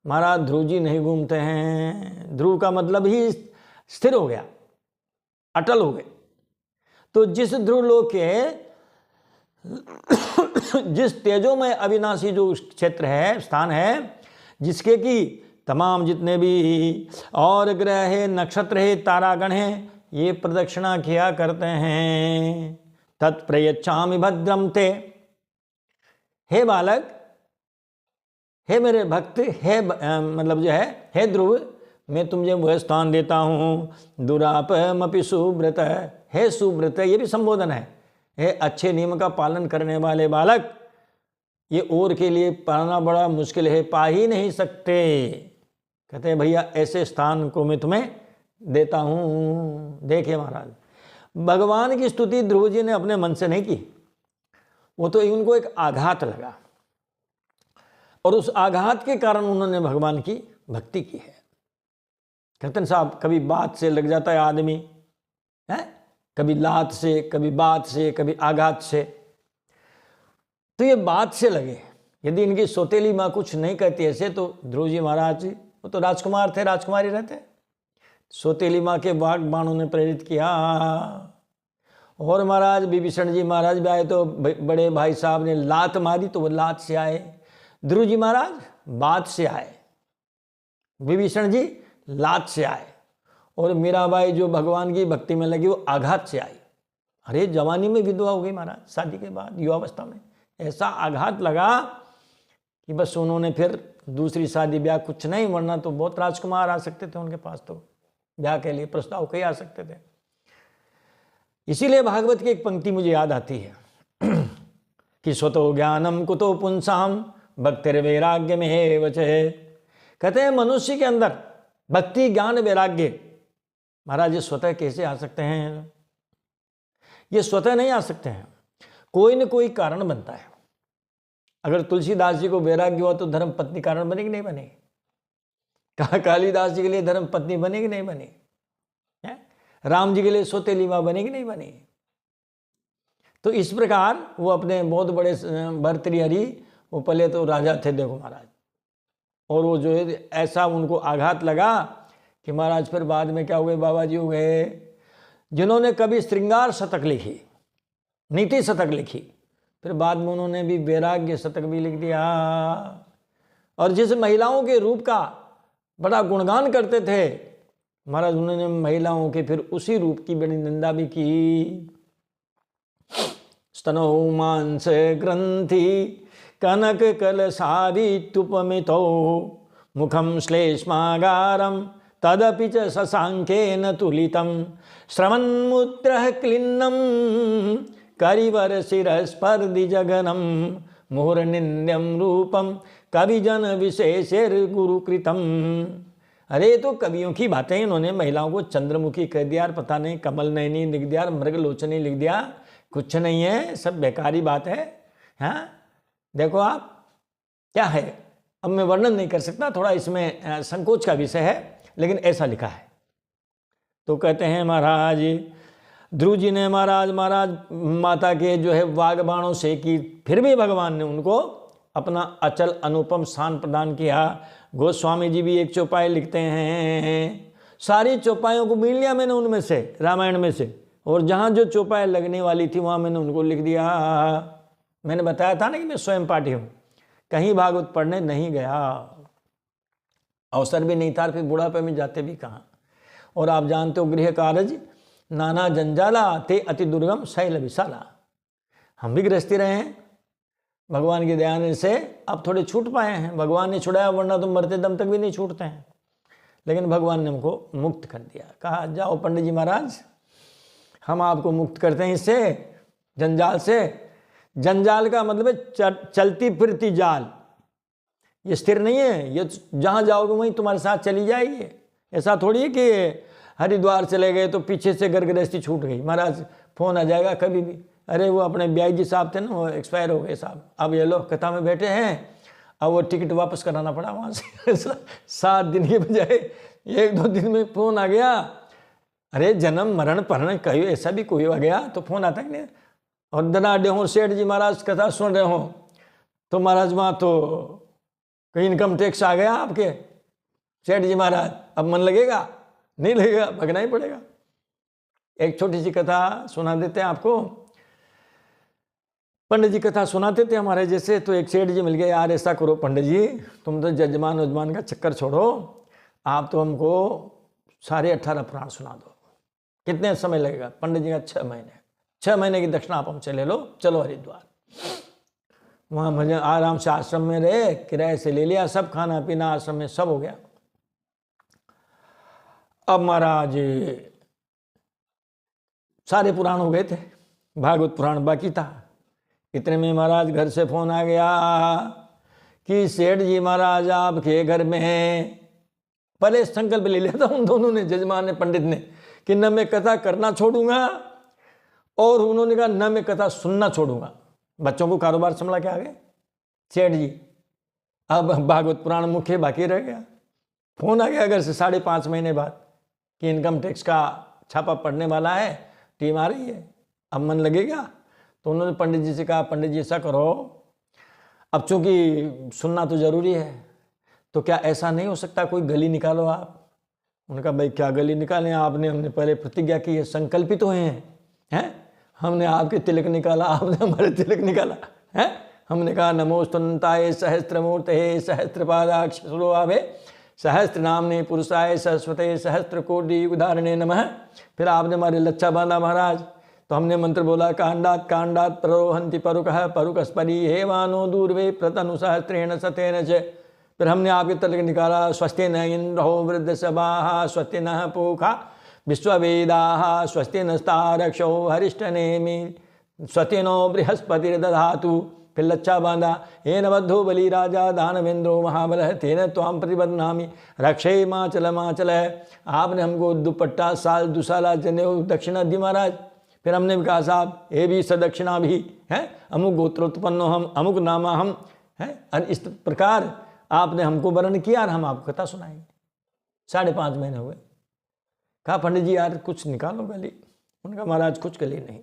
महाराज ध्रुव जी नहीं घूमते हैं, ध्रुव का मतलब ही स्थिर हो गया, अटल हो गए। तो जिस ध्रुव लोक के जिस तेजोमय अविनाशी जो क्षेत्र है, स्थान है, जिसके कि तमाम जितने भी और ग्रह है, नक्षत्र है, तारागण है, ये प्रदक्षिणा किया करते हैं। तत्प्रयच्छामि भद्रम ते, हे बालक, हे मेरे भक्त, हे मतलब जो है हे ध्रुव, मैं तुझे वह स्थान देता हूँ। दुरापमपि सुव्रत, हे सुव्रत, ये भी संबोधन है। हे अच्छे नियम का पालन करने वाले बालक, ये और के लिए पाना बड़ा मुश्किल है, पा ही नहीं सकते। कहते हैं भैया ऐसे स्थान को मैं तुम्हें देता हूँ। देखिए महाराज, भगवान की स्तुति ध्रुव जी ने अपने मन से नहीं की, वो तो उनको एक आघात लगा और उस आघात के कारण उन्होंने भगवान की भक्ति की है। कहते हैं साहब, कभी बात से लग जाता है आदमी, है, कभी लात से, कभी बात से, कभी आघात से। तो ये बात से लगे, यदि इनकी सौतेली माँ कुछ नहीं कहती ऐसे, तो ध्रुव जी महाराज वो तो राजकुमार थे, राजकुमारी रहते। सौतेली माँ के वाग बाणों ने प्रेरित किया। और महाराज विभीषण जी महाराज भी आए तो बड़े भाई साहब ने लात मारी तो वो लात से आए। ध्रुव जी महाराज बात से आए, विभीषण जी लात से आए। और मीराबाई जो भगवान की भक्ति में लगी वो आघात से आई। अरे जवानी में विधवा हो गई महाराज, शादी के बाद युवावस्था में ऐसा आघात लगा कि बस उन्होंने फिर दूसरी शादी ब्याह कुछ नहीं, वरना तो बहुत राजकुमार आ सकते थे उनके पास, तो ब्याह के लिए प्रस्ताव कई आ सकते थे। इसीलिए भागवत की एक पंक्ति मुझे याद आती है कि स्वतो ज्ञानम कुतो पुंसाम भक्तिर्वैराग्य में वचः। कहते हैं मनुष्य के अंदर भक्ति ज्ञान वैराग्य, महाराज ये स्वतः कैसे आ सकते हैं? ये स्वतः नहीं आ सकते हैं, कोई न कोई कारण बनता है। अगर तुलसीदास जी को वैराग्य हुआ तो धर्म पत्नी कारण बनेगी नहीं बनेगी? कहा कालिदास जी के लिए धर्म पत्नी बनेगी नहीं बनेगी? राम जी के लिए सोतेली मां बनेगी नहीं बनेगी? तो इस प्रकार वो अपने बहुत बड़े भर्तृहरि, वो पहले तो राजा थे देखो महाराज, और वो जो है ऐसा उनको आघात लगा कि महाराज फिर बाद में क्या हुए, बाबा जी हो गए जिन्होंने कभी श्रृंगार शतक लिखी, नीति शतक लिखी, फिर बाद में उन्होंने भी वैराग्य शतक भी लिख दिया। और जिस महिलाओं के रूप का बड़ा गुणगान करते थे महाराज, उन्होंने महिलाओं के फिर उसी रूप की बड़ी निंदा भी की। स्तनो मांस ग्रंथि कनक कलसाभित्युपमितो मुखम श्लेष्मागारम तदपि च शशांकेन तुलितम श्रवन्मुद्रः क्लिन्नम करिवर शिरस्पर्धि जगनम मुहुर्निंद्यम रूपम कविजन विशेषेर गुरुकृतम। अरे तो कवियों की बातें, इन्होंने महिलाओं को चंद्रमुखी कह दिया, पता नहीं कमल नयनी लिख दिया, मृगलोचनी लिख दिया, कुछ नहीं है, सब बेकारी बात है। हाँ देखो आप क्या है, अब मैं वर्णन नहीं कर सकता, थोड़ा इसमें संकोच का विषय है, लेकिन ऐसा लिखा है। तो कहते हैं महाराज ध्रुव जी ने महाराज माता के जो है वाग बाणों से की, फिर भी भगवान ने उनको अपना अचल अनुपम स्थान प्रदान किया। गोस्वामी जी भी एक चौपाई लिखते हैं, सारी चौपाइयों को मिल लिया मैंने उनमें से, रामायण में से, और जहाँ जो चौपाई लगने वाली थी वहाँ मैंने उनको लिख दिया। मैंने बताया था ना कि मैं स्वयं पाठी हूँ, कहीं भागवत पढ़ने नहीं गया, अवसर भी नहीं था, फिर बुढ़ापे में जाते भी कहाँ। और आप जानते हो गृह कार्य नाना जंजाला ते अति दुर्गम शैल विशाला। हम भी गृहस्थी रहे हैं, भगवान की दया से अब थोड़े छूट पाए हैं, भगवान ने छुड़ाया, वरना तो मरते दम तक भी नहीं छूटते हैं, लेकिन भगवान ने हमको मुक्त कर दिया। कहा जाओ पंडित जी महाराज हम आपको मुक्त करते हैं इससे, जंजाल से। जंजाल का मतलब है चलती फिरती जाल, ये स्थिर नहीं है, ये जहाँ जाओगे वहीं तुम्हारे साथ चली जाएगी। ऐसा थोड़ी है कि हरिद्वार चले गए तो पीछे से गृहस्थी छूट गई, महाराज फोन आ जाएगा कभी भी, अरे वो अपने ब्याई जी साहब थे ना, वो एक्सपायर हो गए साहब, अब ये लोग कथा में बैठे हैं, अब वो टिकट वापस कराना पड़ा वहाँ से 7 दिन के बजाय 1-2 दिन में फ़ोन आ गया। अरे जन्म मरण परण कहीं ऐसा भी कोई आ गया तो फ़ोन आता कि नहीं। और दना डेहों सेठ जी महाराज कथा सुन रहे हो तो महाराज वहाँ तो कहीं इनकम टैक्स आ गया आपके सेठ जी महाराज, अब मन लगेगा नहीं लगेगा, भगना ही पड़ेगा। एक छोटी सी कथा सुना देते हैं आपको। पंडित जी कथा सुनाते थे हमारे जैसे, तो एक सेठ जी मिल गए, यार ऐसा करो पंडित जी, तुम तो जजमान उजमान का चक्कर छोड़ो, आप तो हमको सारे 18 पुराण सुना दो। कितने समय लगेगा? पंडित जी का 6 महीने। 6 महीने की दक्षिणा आप हमसे ले लो, चलो हरिद्वार। वहाँ भजन आराम से आश्रम में रहे, किराए से ले लिया, सब खाना पीना आश्रम में सब हो गया। अब महाराज सारे पुराण हो गए थे, भागवत पुराण बाकी था। इतने में महाराज घर से फोन आ गया कि सेठ जी महाराज आपके घर में हैं। पहले संकल्प ले लिया था उन दोनों ने, जजमान ने पंडित ने, कि न मैं कथा करना छोड़ूंगा, और उन्होंने कहा न मैं कथा सुनना छोड़ूंगा। बच्चों को कारोबार संभला के आ गए सेठ जी। अब भागवत पुराण मुख्य बाकी रह गया। फोन आ गया घर से 5.5 महीने बाद कि इनकम टैक्स का छापा पड़ने वाला है, टीम आ रही है, अब मन लगेगा। तो उन्होंने पंडित जी से कहा, पंडित जी ऐसा करो, अब चूंकि सुनना तो जरूरी है, तो क्या ऐसा नहीं हो सकता कोई गली निकालो आप? उनका भाई क्या गली निकालें, हमने पहले प्रतिज्ञा की है, संकल्पित हुए हैं, हमने आपके तिलक निकाला, आपने हमारे तिलक निकाला है। हमने कहा नमोस्तुन्ताय सहस्त्रमूर्तये सहस्त्रपादाक्षरो आवे सहस्त्र नामने पुरुषाय सरस्वते सहस्त्र कोटि उदाहरणे नमः। फिर आपने हमारे लच्छा बांधा महाराज, तो हमने मंत्र बोला कांडात कांडात प्ररोहंति परुकः परुकस्परी हेवानो दूर्वे प्रतनु सहस्त्रेण सतेन च। फिर हमने आपके तर्क निकाला स्वस्ति न इंद्रो वृद्धसभाः स्वस्ति न पूषा विश्ववेदाः स्वस्ति नस्तारक्षो हरिष्ठनेमि स्वस्ति नो बृहस्पतिर्दधातु। फिर लच्छा बांधा येन बद्धो बलि राजा दानवेंद्रो महाबलः तेन त्वां प्रतिबध्नामि रक्षे माचल माचल। आपने हमको दुपट्टा साल दुसाला जनेऊ दक्षिणा दी महाराज। फिर हमने भी कहा साहब ये भी सदक्षिणा भी है, अमुक गोत्रोत्पन्नो हम अमुक नामा हम है। और इस प्रकार आपने हमको वर्ण किया और हम आपको कथा सुनाएंगे। 5.5 महीने हुए। कहा पंडित जी यार कुछ निकालो गली। उनका महाराज कुछ गली नहीं।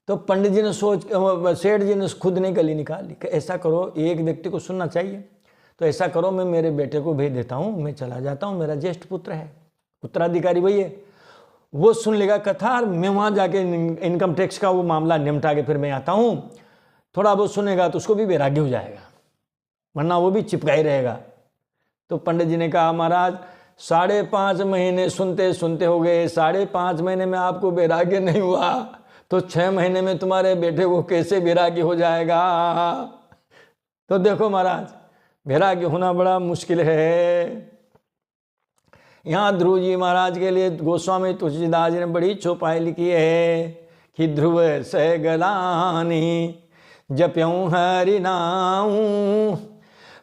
तो पंडित जी ने सेठ जी ने खुद ने गली निकाली कि ऐसा करो, एक व्यक्ति को सुनना चाहिए, तो ऐसा करो मैं मेरे बेटे को भेज देता हूँ, मैं चला जाता हूँ, मेरा ज्येष्ठ पुत्र है, उत्तराधिकारी वही है, वो सुन लेगा कथा और मैं वहाँ जाके इनकम टैक्स का वो मामला निपटा के फिर मैं आता हूँ। थोड़ा बहुत सुनेगा तो उसको भी वैराग्य हो जाएगा, वरना वो भी चिपका ही रहेगा। तो पंडित जी ने कहा महाराज 5.5 महीने सुनते सुनते हो गए, 5.5 महीने में आपको वैराग्य नहीं हुआ तो 6 महीने में तुम्हारे बेटे को कैसे वैराग्य हो जाएगा। तो देखो महाराज वैराग्य होना बड़ा मुश्किल है। यहाँ ध्रुव जी महाराज के लिए गोस्वामी तुलसीदास जी ने बड़ी चौपाई लिखी है कि ध्रुव से गलानी जप्यूं हरि नाऊं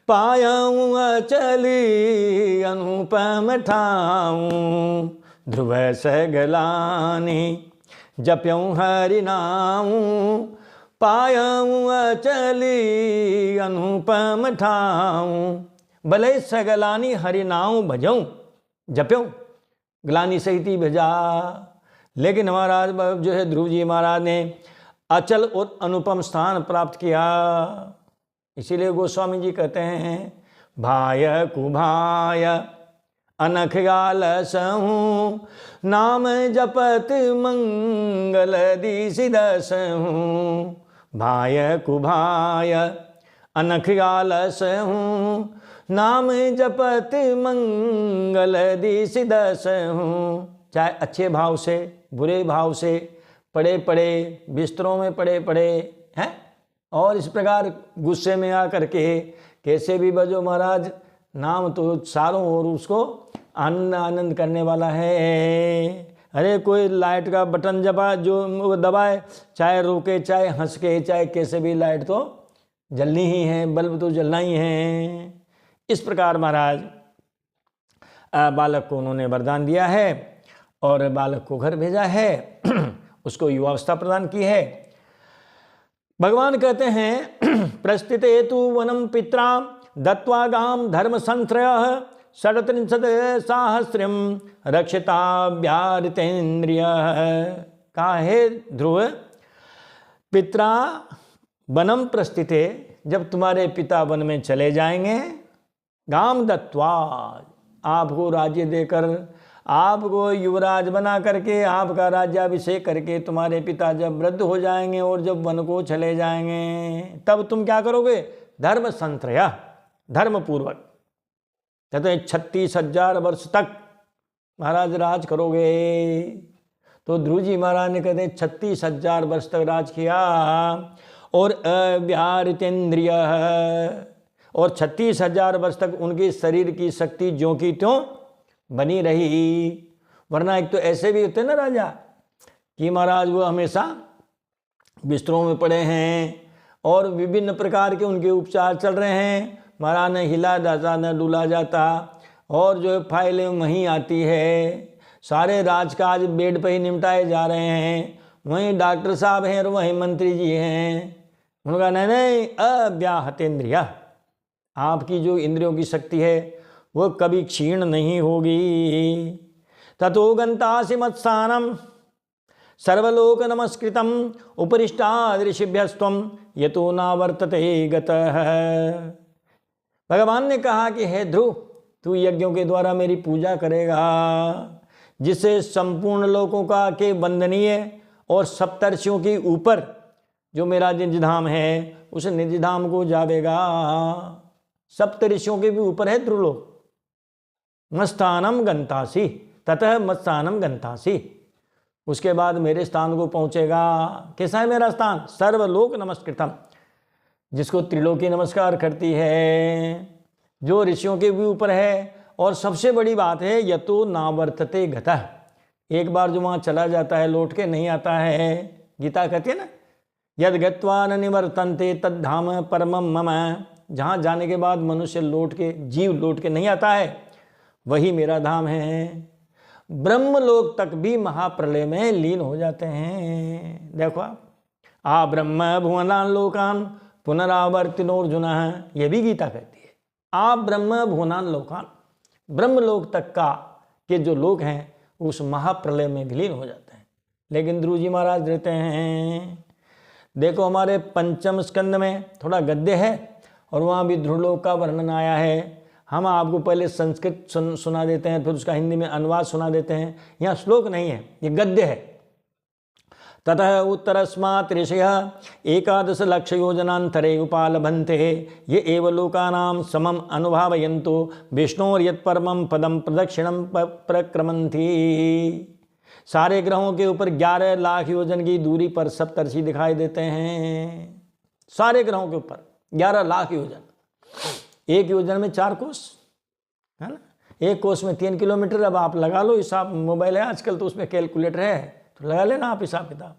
पायाऊं अचली अनुपम ठाऊं। ध्रुव से गलानी जप्यूं हरि नाऊं पायाऊं अचली अनुपम ठाऊं। भले सगलानी हरि नाऊं भजऊं जप्यों ग्लानी सहित ही भेजा। लेकिन महाराज जो है ध्रुव जी महाराज ने अचल और अनुपम स्थान प्राप्त किया। इसीलिए गोस्वामी जी कहते हैं भाय कुभाय अनखगाल सहूँ नाम जपत मंगल दिसि दसहूँ। भाय कुभाय अनखगाल सहूँ नाम जपत मंगल दिसि दसहूँ। चाहे अच्छे भाव से बुरे भाव से पड़े पड़े बिस्तरों में पड़े पड़े हैं और इस प्रकार गुस्से में आकर के कैसे भी बजो महाराज, नाम तो सारों ओर उसको आनंद आनंद करने वाला है। अरे कोई लाइट का बटन जो दबाए, चाहे रोके चाहे हंस के चाहे कैसे भी लाइट तो जलनी ही है, बल्ब तो जलना ही है। इस प्रकार महाराज बालक को उन्होंने वरदान दिया है और बालक को घर भेजा है, उसको युवावस्था प्रदान की है। भगवान कहते हैं प्रस्थिते तु वनम पित्रा दत्वा गाम धर्म संश्रयः 37 रक्षिताभ्यारितेन्द्रियः। कहा है ध्रुव पित्रा वनम प्रस्थिते, जब तुम्हारे पिता वन में चले जाएंगे, गाम दत्वा आपको राज्य देकर आपको युवराज बना करके आपका राज्याभिषेक करके तुम्हारे पिता जब वृद्ध हो जाएंगे और जब वन को चले जाएंगे, तब तुम क्या करोगे? धर्म संश्रय धर्म पूर्वक कहते हैं 36,000 वर्ष तक महाराज राज करोगे। तो ध्रुव जी महाराज ने कहते हैं 36,000 वर्ष तक राज किया और अव्याहृतेन्द्रिय, और 36,000 वर्ष तक उनके शरीर की शक्ति ज्यों की त्यों बनी रही। वरना एक तो ऐसे भी होते ना राजा कि महाराज वो हमेशा बिस्तरों में पड़े हैं और विभिन्न प्रकार के उनके उपचार चल रहे हैं, महाराज ने हिला जाता न डुला जाता, और जो फाइलें वहीं आती है, सारे राजकाज बेड पर ही निपटाए जा रहे हैं, वहीं डॉक्टर साहब हैं और वहीं मंत्री जी हैं। उनका नहीं अव्याहतेन्द्रिय, आपकी जो इंद्रियों की शक्ति है वो कभी क्षीण नहीं होगी। ततो गंतासि मत्स्थानम सर्वलोक नमस्कृतम उपरिष्टादृशिभ्यस्त्वं यतो नावर्तते गतः। भगवान ने कहा कि हे ध्रुव, तू यज्ञों के द्वारा मेरी पूजा करेगा, जिससे संपूर्ण लोकों का के वंदनीय और सप्तर्षियों के ऊपर जो मेरा निज धाम है उस निज धाम को जावेगा। सप्तर्षियों के भी ऊपर है ध्रुवलोक, मत्स्थानम गंतासी, ततः मत्स्थानम गंतासी। उसके बाद मेरे स्थान को पहुंचेगा। कैसा है मेरा स्थान? सर्वलोक नमस्कृतम, जिसको त्रिलोकी नमस्कार करती है, जो ऋषियों के भी ऊपर है। और सबसे बड़ी बात है, यतो नावर्तते गतः, एक बार जो वहाँ चला जाता है लौट के नहीं आता है। गीता कहती है ना, यद गत्वा न निवर्तन्ते तद्धाम परमम मम, जहाँ जाने के बाद मनुष्य लौट के, जीव लौट के नहीं आता है, वही मेरा धाम है। ब्रह्मलोक तक भी महाप्रलय में लीन हो जाते हैं। देखो आप, आ ब्रह्म भुवनान लोकान पुनरावर्तिनोर्जुन, ये भी गीता कहती है। आ ब्रह्म भुवनान लोकान, ब्रह्मलोक तक का के जो लोग हैं उस महाप्रलय में विलीन हो जाते हैं। लेकिन ध्रुव जी महाराज रहते हैं। देखो हमारे पंचम स्कंद में थोड़ा गद्य है और वहाँ भी ध्रुवलोक का वर्णन आया है। हम आपको पहले संस्कृत सुना देते हैं, फिर उसका हिंदी में अनुवाद सुना देते हैं। यहाँ श्लोक नहीं है, ये गद्य है। ततः उत्तरस्मात् ऋषयः 11 लक्ष योजनान्तरे उपालभन्ते, ये एव लोकानां समम अनुभावयन्तु विष्णोर्यत् परमं पदं प्रदक्षिणं प्रक्रमन्ति। सारे ग्रहों के ऊपर 11 लाख योजन की दूरी पर सप्तर्षि दिखाई देते हैं। सारे ग्रहों के ऊपर 11 लाख योजन, एक योजन में 4 कोस है ना, एक कोस में 3 किलोमीटर। अब आप लगा लो हिसाब, मोबाइल है आजकल तो उसमें कैलकुलेटर है, तो लगा लेना आप हिसाब किताब।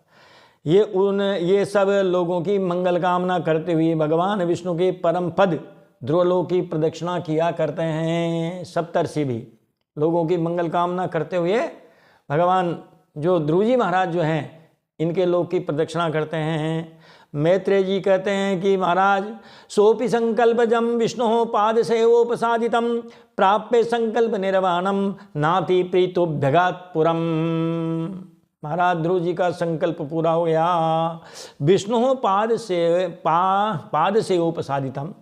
ये सब लोगों की मंगल कामना करते हुए भगवान विष्णु के परम पद ध्रुवलोक की प्रदक्षिणा किया करते हैं। सप्तर्षि भी लोगों की मंगल कामना करते हुए भगवान जो ध्रुव जी महाराज जो हैं इनके लोक की प्रदक्षिणा करते हैं। मैत्रेय जी कहते हैं कि महाराज सोपि संकल्पजम विष्णु पाद सेवोपसादितम प्राप्य संकल्प निर्वाणम नाति प्रीतोभ्यगात पुरम। महाराज ध्रुव जी का संकल्प पूरा हो गया। विष्णु पाद से उपसादितम,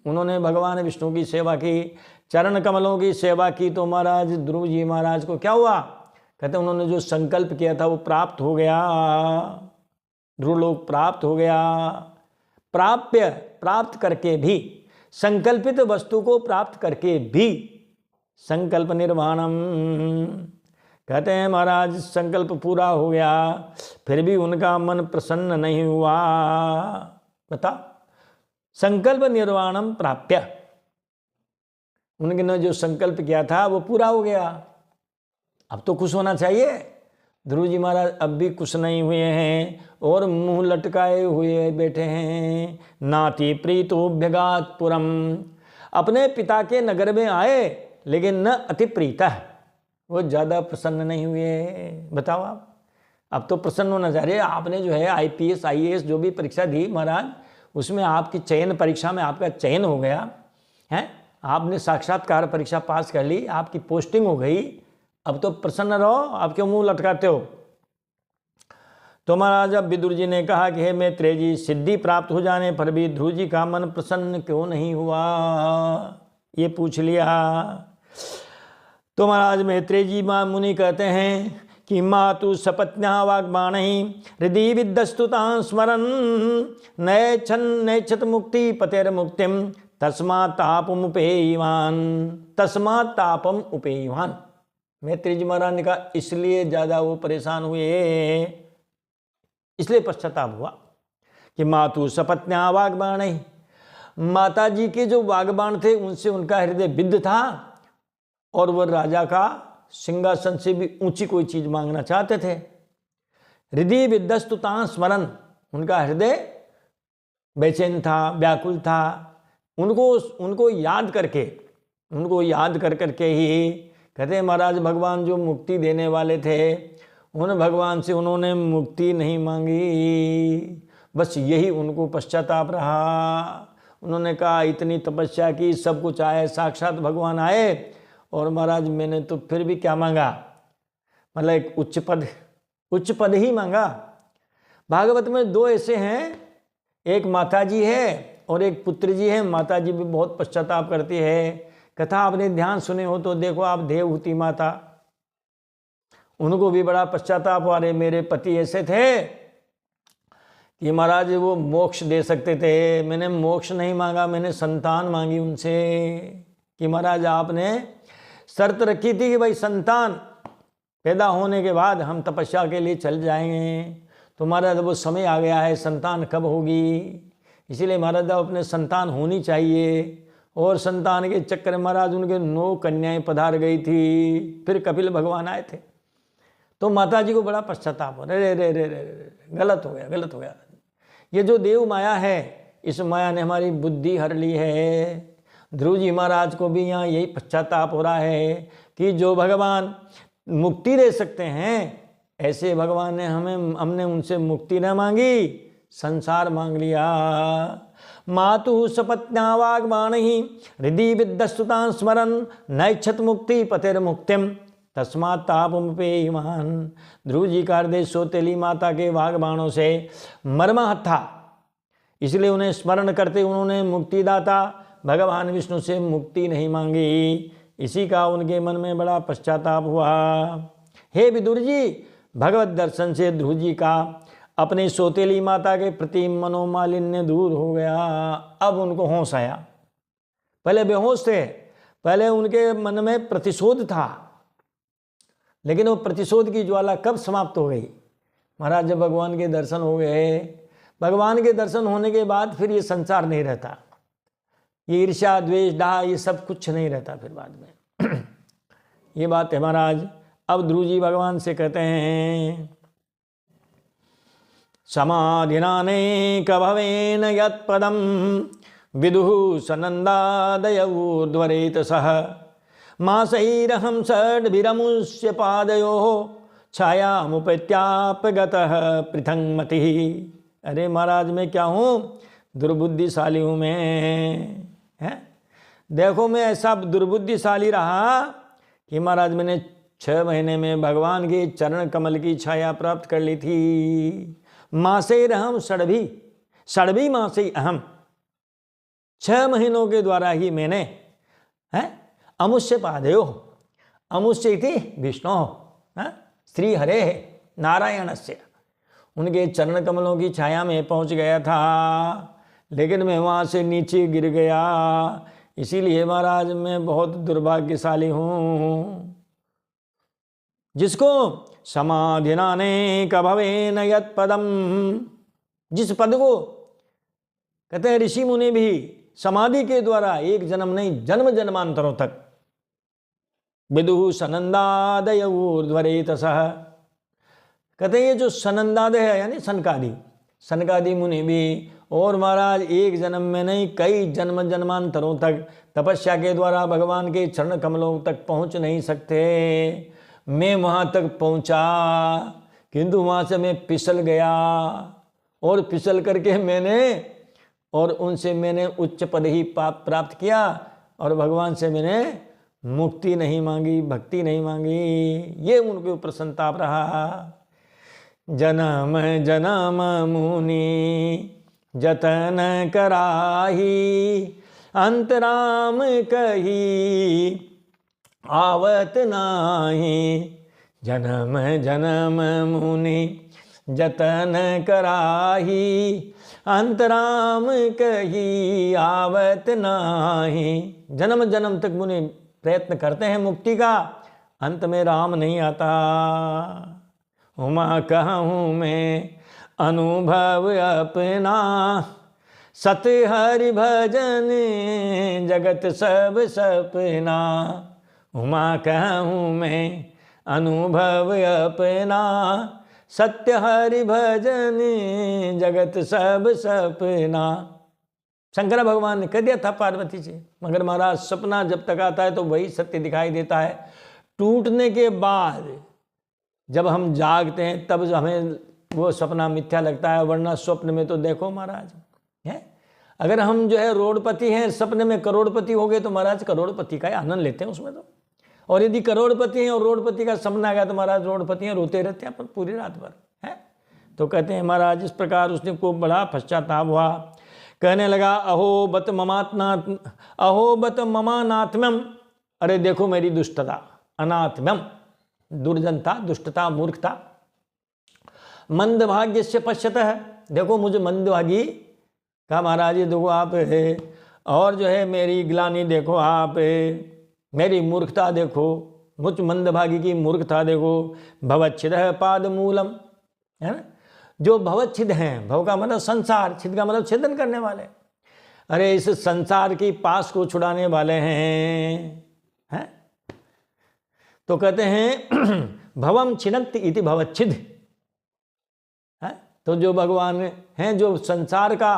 उन्होंने भगवान विष्णु की सेवा की, चरण कमलों की सेवा की, तो महाराज ध्रुव जी महाराज को क्या हुआ? कहते उन्होंने जो संकल्प किया था वो प्राप्त हो गया, ध्रुवलोक प्राप्त हो गया। प्राप्त करके भी, संकल्पित वस्तु को प्राप्त करके भी संकल्प निर्वाणम, कहते हैं महाराज संकल्प पूरा हो गया, फिर भी उनका मन प्रसन्न नहीं हुआ। बता, संकल्प निर्वाणम प्राप्य, उनने जो संकल्प किया था वो पूरा हो गया। अब तो खुश होना चाहिए। ध्रुव जी महाराज अब भी खुश नहीं हुए हैं और मुंह लटकाए हुए बैठे हैं। नाति प्रीतोभ्यगात पुरम, अपने पिता के नगर में आए लेकिन न अति प्रीता, वो ज़्यादा प्रसन्न नहीं हुए। बताओ आप, अब तो प्रसन्न होना चाहिए। आपने जो है IPS IAS जो भी परीक्षा दी महाराज, उसमें आपकी चयन परीक्षा में आपका चयन हो गया है, आपने साक्षात्कार परीक्षा पास कर ली, आपकी पोस्टिंग हो गई। अब तो प्रसन्न रहो, आप क्यों मुंह लटकाते हो? तो महाराज अब विदुर जी ने कहा कि हे मैत्रेय जी, सिद्धि प्राप्त हो जाने पर भी ध्रुव जी का मन प्रसन्न क्यों नहीं हुआ, ये पूछ लिया। तो महाराज मैत्रेय जी मुनि कहते हैं कि मातु सपत्न्या वाग्बाणहि हृदि विद्यस्तुतां स्मरन् नैच्छत मुक्ति पतेर्मुक्तिम तस्मात् तापम उपेयवान। मैत्रेय जी महाराज ने कहा इसलिए ज़्यादा वो परेशान हुए, इसलिए पश्चाताप हुआ कि मातु सपत्न्या वाग्बाणहि, माता जी के जो वाग्बाण थे उनसे उनका हृदय विद्ध था और वह राजा का सिंहासन से भी ऊंची कोई चीज मांगना चाहते थे। हृदय विद्यस्तुतां स्मरन्, उनका हृदय बेचैन था, व्याकुल था। उनको याद कर करके ही कहते हैं महाराज भगवान जो मुक्ति देने वाले थे उन भगवान से उन्होंने मुक्ति नहीं मांगी, बस यही उनको पश्चाताप रहा। उन्होंने कहा इतनी तपस्या की, सब कुछ आए, साक्षात भगवान आए और महाराज मैंने तो फिर भी क्या मांगा, मतलब एक उच्च पद ही मांगा। भागवत में 2 ऐसे हैं, एक माता जी है और एक पुत्र जी है। माता जी भी बहुत पश्चाताप करती है। कथा आपने ध्यान सुने हो तो देखो आप, देवहूति माता, उनको भी बड़ा पश्चाताप हुआ, अरे मेरे पति ऐसे थे कि महाराज वो मोक्ष दे सकते थे, मैंने मोक्ष नहीं मांगा, मैंने संतान मांगी उनसे कि महाराज आपने शर्त रखी थी कि भाई संतान पैदा होने के बाद हम तपस्या के लिए चल जाएंगे। तो महाराज वो समय आ गया है, संतान कब होगी, इसीलिए महाराज अपने संतान होनी चाहिए। और संतान के चक्कर में महाराज उनके 9 कन्याएं पधार गई थी। फिर कपिल भगवान आए थे तो माता जी को बड़ा पश्चाताप हो, रे रे रे रे गलत हो गया, गलत हो गया। ये जो देव माया है, इस माया ने हमारी बुद्धि हर ली है। ध्रुव जी महाराज को भी यहाँ यही पश्चाताप हो रहा है कि जो भगवान मुक्ति दे सकते हैं, ऐसे भगवान ने हमने उनसे मुक्ति न मांगी, संसार मांग लिया। मातु सपत्न्या वाग्बाणहि हृदि विद्वस्तुतां स्मरन् नैच्छत मुक्ति पतिर्मुक्तिम तस्मात् तापमुपेयमान। ध्रुव जी का हृदय सौतेली माता के वाग्बाणों से मर्माहत था, इसलिए उन्हें स्मरण करते उन्होंने मुक्तिदाता भगवान विष्णु से मुक्ति नहीं मांगी। इसी का उनके मन में बड़ा पश्चाताप हुआ। हे विदुर जी, भगवत दर्शन से ध्रुव जी का अपनी सौतेली माता के प्रति मनोमालिन्य दूर हो गया। अब उनको होश आया। पहले बेहोश थे, पहले उनके मन में प्रतिशोध था, लेकिन वो प्रतिशोध की ज्वाला कब समाप्त हो गई? महाराज जब भगवान के दर्शन हो गए। भगवान के दर्शन होने के बाद फिर ये संसार नहीं रहता, ये ईर्ष्या द्वेष डाह ये सब कुछ नहीं रहता फिर बाद में। ये बात है महाराज। अब ध्रुव जी भगवान से कहते हैं, समाधिनानेक भवेन यत्पदं विदुः सनन्दादयौर्ध्वरेत सह मासैरहं षड्भिरमुष्य पादयोः छायामुपैत्यापगतः पृथङ्मतिः। अरे महाराज मैं क्या हूँ? दुर्बुद्धिशाली हूँ मैं, है? देखो मैं ऐसा दुर्बुद्धिशाली रहा कि महाराज मैंने 6 महीने में भगवान के चरण कमल की छाया प्राप्त कर ली थी। मासैरहं षड्भी मासे अहम, 6 महीनों के द्वारा ही मैंने, है, अमुष्य पादयो, अमुष्य इति विष्णु श्री हरे नारायणस्य, उनके चरण कमलों की छाया में पहुंच गया था। लेकिन मैं वहाँ से नीचे गिर गया, इसीलिए महाराज मैं बहुत दुर्भाग्यशाली हूँ। जिसको समाधिनानेक भवेन यत्पदम, जिस पद को कहते हैं ऋषि मुनि भी समाधि के द्वारा एक जन्म नहीं जन्म जन्मांतरों तक विदुः सनन्दादयौर्ध्वरेत सह, कहते हैं ये जो सनन्दादय है यानी सनकादि मुनि भी, और महाराज एक जन्म में नहीं कई जन्म जन्मांतरों तक तपस्या के द्वारा भगवान के चरण कमलों तक पहुंच नहीं सकते। मैं वहाँ तक पहुँचा, किंतु वहाँ से मैं फिसल गया, और फिसल करके मैंने और उनसे मैंने उच्च पद ही प्राप्त किया, और भगवान से मैंने मुक्ति नहीं मांगी, भक्ति नहीं मांगी। ये उनके ऊपर संताप रहा। जन्म जन्म मुनि जतन कराही, अंतराम कही आवत नाही। जन्म जन्म मुनि जतन कराही, अंतराम कही आवत नाही। जन्म जन्म तक मुनि प्रयत्न करते हैं मुक्ति का, अंत में राम नहीं आता। उमा कहूँ मैं अनुभव अपना, सत हरि भजन जगत सब सपना। उमा कहूँ मैं अनुभव अपना, सत्य हरि भजन जगत सब सपना। शंकर भगवान ने कह दिया था पार्वती से, मगर महाराज सपना जब तक आता है तो वही सत्य दिखाई देता है। टूटने के बाद जब हम जागते हैं तब हमें वो सपना मिथ्या लगता है, वरना स्वप्न में तो देखो महाराज है। अगर हम जो है रोडपति हैं, सपने में करोड़पति हो गए तो महाराज करोड़पति का आनंद लेते हैं उसमें तो। और यदि करोड़पति हैं और रोडपति का सपना आ गया तो महाराज रोडपति हैं रोते रहते हैं पर पूरी रात भर, है। तो कहते हैं महाराज इस प्रकार उसने को बड़ा पश्चाताप हुआ। कहने लगा अहो बत ममानात्म्यम, अरे देखो मेरी दुष्टता, अनात्म्यम दुर्जनता, दुष्टता, मूर्खता। मंदभाग्य से पश्यत है, देखो मुझे मंदभागी का महाराज देखो आप है, और जो है मेरी ग्लानि देखो आप, मेरी मूर्खता देखो, मुझ मंदभागी की मूर्खता देखो। भवच्छिद पाद मूलम, है ना, जो भवच्छिद हैं, भव का मतलब संसार, छिद का मतलब छेदन करने वाले। अरे इस संसार की पास को छुड़ाने वाले हैं? तो कहते हैं भवम छिनत्ति इति भवच्छिद है। तो जो भगवान हैं, जो संसार का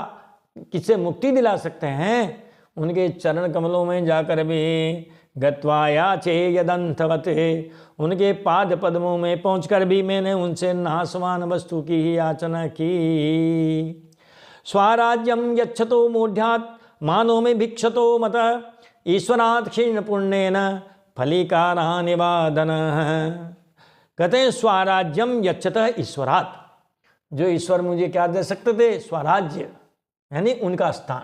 किससे मुक्ति दिला सकते हैं, उनके चरण कमलों में जाकर भी गत्वा याचे यदंतवत, उनके पाद पद्मों में पहुंचकर भी मैंने उनसे नाशवान वस्तु की ही याचना की। स्वराज्यम यच्छतो मूढ़्यात् मानो में भिक्षतो मत, ईश्वरात् क्षीण पुण्येन फलिकारा निवादन। कहते हैं स्वराज्यम यच्छतः ईश्वरात्, जो ईश्वर मुझे क्या दे सकते थे? स्वराज्य, यानी उनका स्थान।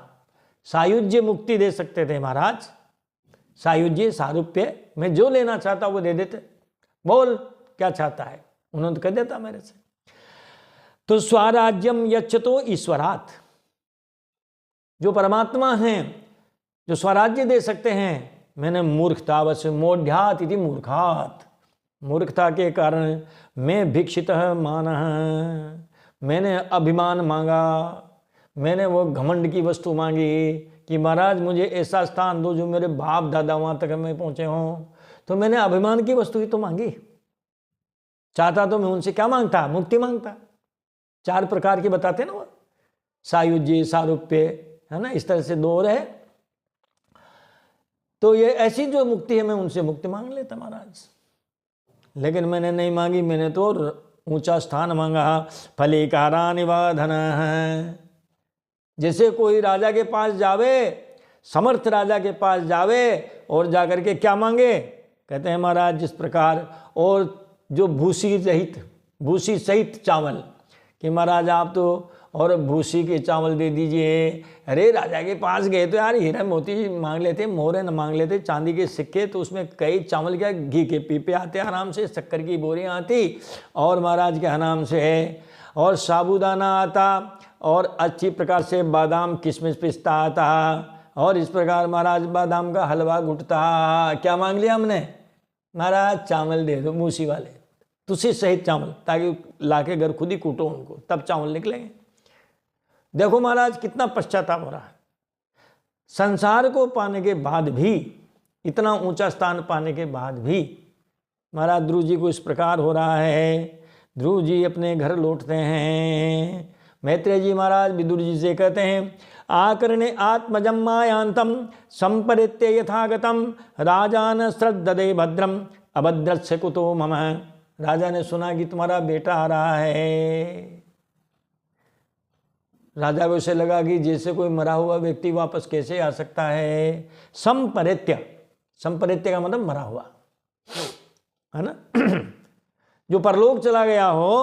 सायुज्य मुक्ति दे सकते थे महाराज, सायुज्य सारूप्य, मैं जो लेना चाहता वो दे देते। बोल क्या चाहता है, उन्होंने तो कह देता मेरे से। तो स्वराज्यम यच्छतो ईश्वरात्, जो परमात्मा हैं, जो स्वराज्य दे सकते हैं, मैंने मूर्खतावश मोढ़्यात् इति मूर्खात्, मूर्खता के कारण मैं भिक्षितः मानः, मैंने अभिमान मांगा, मैंने वो घमंड की वस्तु मांगी कि महाराज मुझे ऐसा स्थान दो जो मेरे बाप दादा वहाँ तक मैं पहुँचे हों। तो मैंने अभिमान की वस्तु ही तो मांगी। चाहता तो मैं उनसे क्या मांगता? मुक्ति मांगता। 4 प्रकार की बताते ना वो, सायुज्य सारूप्य, है ना, इस तरह से 2 और है। तो ये ऐसी जो मुक्ति है, मैं उनसे मुक्ति मांग लेता महाराज, लेकिन मैंने नहीं मांगी, मैंने तो ऊंचा स्थान मांगा। फलिकारा निवाधन है, जैसे कोई राजा के पास जावे, समर्थ राजा के पास जावे और जाकर के क्या मांगे? कहते हैं महाराज जिस प्रकार, और जो भूसी सहित चावल, कि महाराज आप तो और भूसी के चावल दे दीजिए। अरे राजा के पास गए तो यार हीरा मोती मांग लेते, मोहरे न मांग लेते, चांदी के सिक्के, तो उसमें कई चावल क्या घी के पीपे आते आराम से, शक्कर की बोरियां आती, और महाराज के नाम से है, और साबूदाना आता, और अच्छी प्रकार से बादाम किशमिश पिस्ता आता, और इस प्रकार महाराज बादाम का हलवा घुटता। क्या मांग लिया हमने? महाराज चावल दे दो, मूसी वाले तुसी सहित चावल, ताकि लाके घर खुद ही कूटो उनको, तब चावल निकलेंगे। देखो महाराज कितना पश्चाताप हो रहा है। संसार को पाने के बाद भी, इतना ऊंचा स्थान पाने के बाद भी महाराज ध्रुव जी को इस प्रकार हो रहा है। ध्रुव जी अपने घर लौटते हैं। मैत्रेय जी महाराज विदुर जी से कहते हैं, आकर्णे आत्मजम मायांतम संपरित्य यथागतम राजान श्रद्धदे भद्रम अभद्रस्य कुतो मम। राजा ने सुना कि तुम्हारा बेटा आ रहा है। राजा को ऐसे लगा कि जैसे कोई मरा हुआ व्यक्ति वापस कैसे आ सकता है। संपरित्य, संपरित्य का मतलब मरा हुआ, है ना। जो परलोक चला गया हो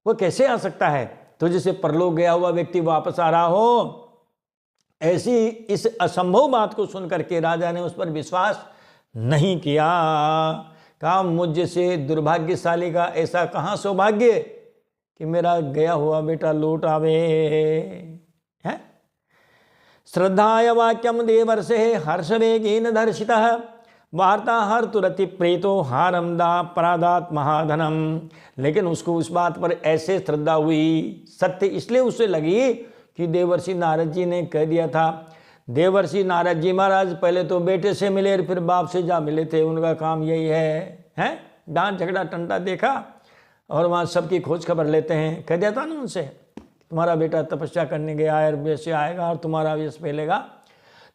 वो कैसे आ सकता है? तो जैसे परलोक गया हुआ व्यक्ति वापस आ रहा हो, ऐसी इस असंभव बात को सुनकर के राजा ने उस पर विश्वास नहीं किया। कहा मुझ जैसे दुर्भाग्यशाली का ऐसा कहाँ सौभाग्य कि मेरा गया हुआ बेटा लौट आवे। है श्रद्धाय वाक्यम देवर्षे हर्षवेगेन दर्शितः वार्ता हर तुरति प्रेतो हारमदा परादात महाधनम। लेकिन उसको उस बात पर ऐसे श्रद्धा हुई, सत्य इसलिए उसे लगी कि देवर्षि नारद जी ने कह दिया था। देवर्षि नारद जी महाराज पहले तो बेटे से मिले, फिर बाप से जा मिले थे। उनका काम यही है डांट झगड़ा टंटा देखा और वहाँ सबकी खोज खबर लेते हैं। कह दिया था ना उनसे, तुम्हारा बेटा तपस्या करने गया है, वैसे आएगा और तुम्हारा यश फैलेगा।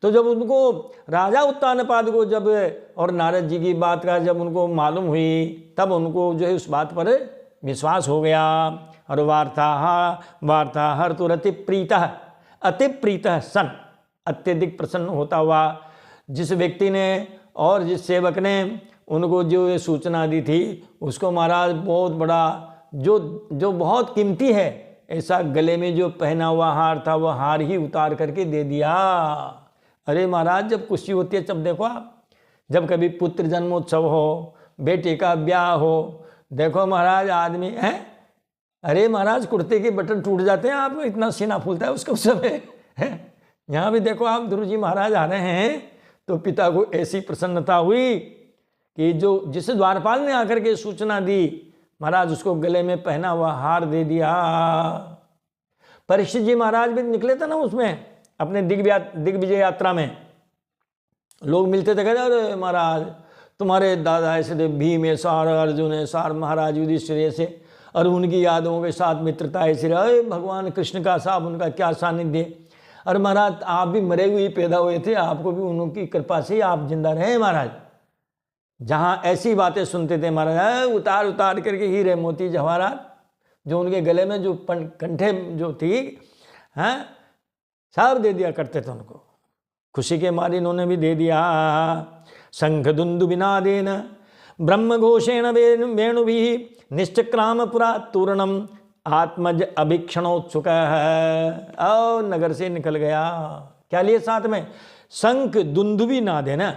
तो जब उनको राजा उत्तानपाद को जब और नारद जी की बात का जब उनको मालूम हुई, तब उनको जो है उस बात पर विश्वास हो गया। और वार्ता हर तो अति प्रीतः सन, अत्यधिक प्रसन्न होता हुआ जिस व्यक्ति ने और जिस सेवक ने उनको जो ये सूचना दी थी, उसको महाराज बहुत बड़ा जो बहुत कीमती है ऐसा गले में जो पहना हुआ हार था, वह हार ही उतार करके दे दिया। अरे महाराज जब खुशी होती है, जब देखो आप, जब कभी पुत्र जन्मोत्सव हो, बेटे का ब्याह हो, देखो महाराज आदमी है, अरे महाराज कुर्ते के बटन टूट जाते हैं, आपको इतना सीना फूलता है उसको समय है। यहाँ भी देखो आप ध्रुव जी महाराज आ रहे हैं तो पिता को ऐसी प्रसन्नता हुई कि जिस द्वारपाल ने आकर के सूचना दी, महाराज उसको गले में पहना हुआ हार दे दिया। परीक्षित जी महाराज भी निकले थे ना उसमें अपने दिग्विजय यात्रा में, लोग मिलते थे, कहते अरे महाराज तुम्हारे दादा ऐसे थे, भीम ऐसा, अर्जुन ऐसा, महाराज युधिष्ठिर ऐसे, और उनकी यादों के साथ मित्रता ऐसी रहे, भगवान कृष्ण का साहब उनका क्या सानिध्य। और महाराज आप भी मरे हुए पैदा हुए थे, आपको भी उनकी कृपा से आप जिंदा रहे महाराज। जहाँ ऐसी बातें सुनते थे महाराज, उतार उतार करके हीरे मोती जवाहरात जो उनके गले में जो कंठे जो थी, हैं सब दे दिया करते थे उनको। खुशी के मारे इन्होंने भी दे दिया। शंख दुंदुभिनादेन ब्रह्म घोषेण वेणुभिः निश्चक्राम पुरा तूर्णम आत्मज अभिक्षणोत्सुक और नगर से निकल गया। क्या लिए साथ में? शंख दुंदुभि नादेन,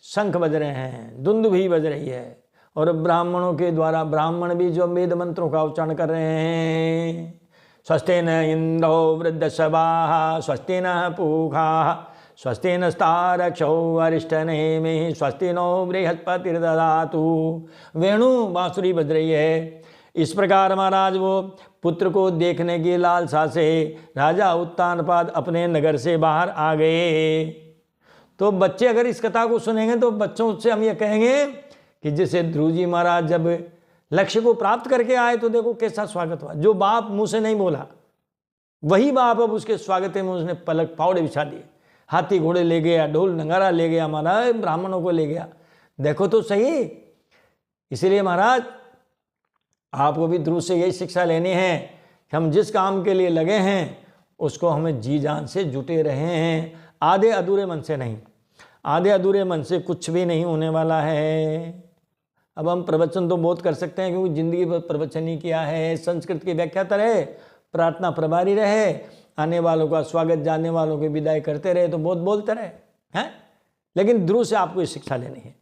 शंख बज रहे हैं, दुंदुभि बज रही है, और ब्राह्मणों के द्वारा ब्राह्मण भी जो वेद मंत्रों का उच्चारण कर रहे हैं। स्वस्ति न इंद्रो वृद्धशवाः स्वस्ति न पूषा स्वस्ति नस्तारक्षो अरिष्टनेमि स्वस्ति नो बृहस्पतिर्दधातु। वेणु बांसुरी बज रही है। इस प्रकार महाराज वो पुत्र को देखने की लालसा से राजा उत्तानपाद अपने नगर से बाहर आ गए। तो बच्चे अगर इस कथा को सुनेंगे तो बच्चों से हम ये कहेंगे कि जैसे ध्रुव जी महाराज जब लक्ष्य को प्राप्त करके आए तो देखो कैसा स्वागत हुआ। जो बाप मुंह से नहीं बोला वही बाप अब उसके स्वागत में उसने पलक फावड़े बिछा दिए, हाथी घोड़े ले गया, ढोल नगारा ले गया, महाराज ब्राह्मणों को ले गया। देखो तो सही। इसलिए महाराज आपको भी ध्रुव से यही शिक्षा लेनी है कि हम जिस काम के लिए लगे हैं उसको हमें जी जान से जुटे रहे हैं, आधे अधूरे मन से नहीं। आधे अधूरे मन से कुछ भी नहीं होने वाला है। अब हम प्रवचन तो बहुत कर सकते हैं क्योंकि जिंदगी भर प्रवचन ही किया है। संस्कृत की व्याख्याता रहे, प्रार्थना प्रभारी रहे, आने वालों का स्वागत, जाने वालों की विदाई करते रहे, तो बहुत बोलते रहे हैं। लेकिन ध्रुव से आपको ये शिक्षा लेनी है।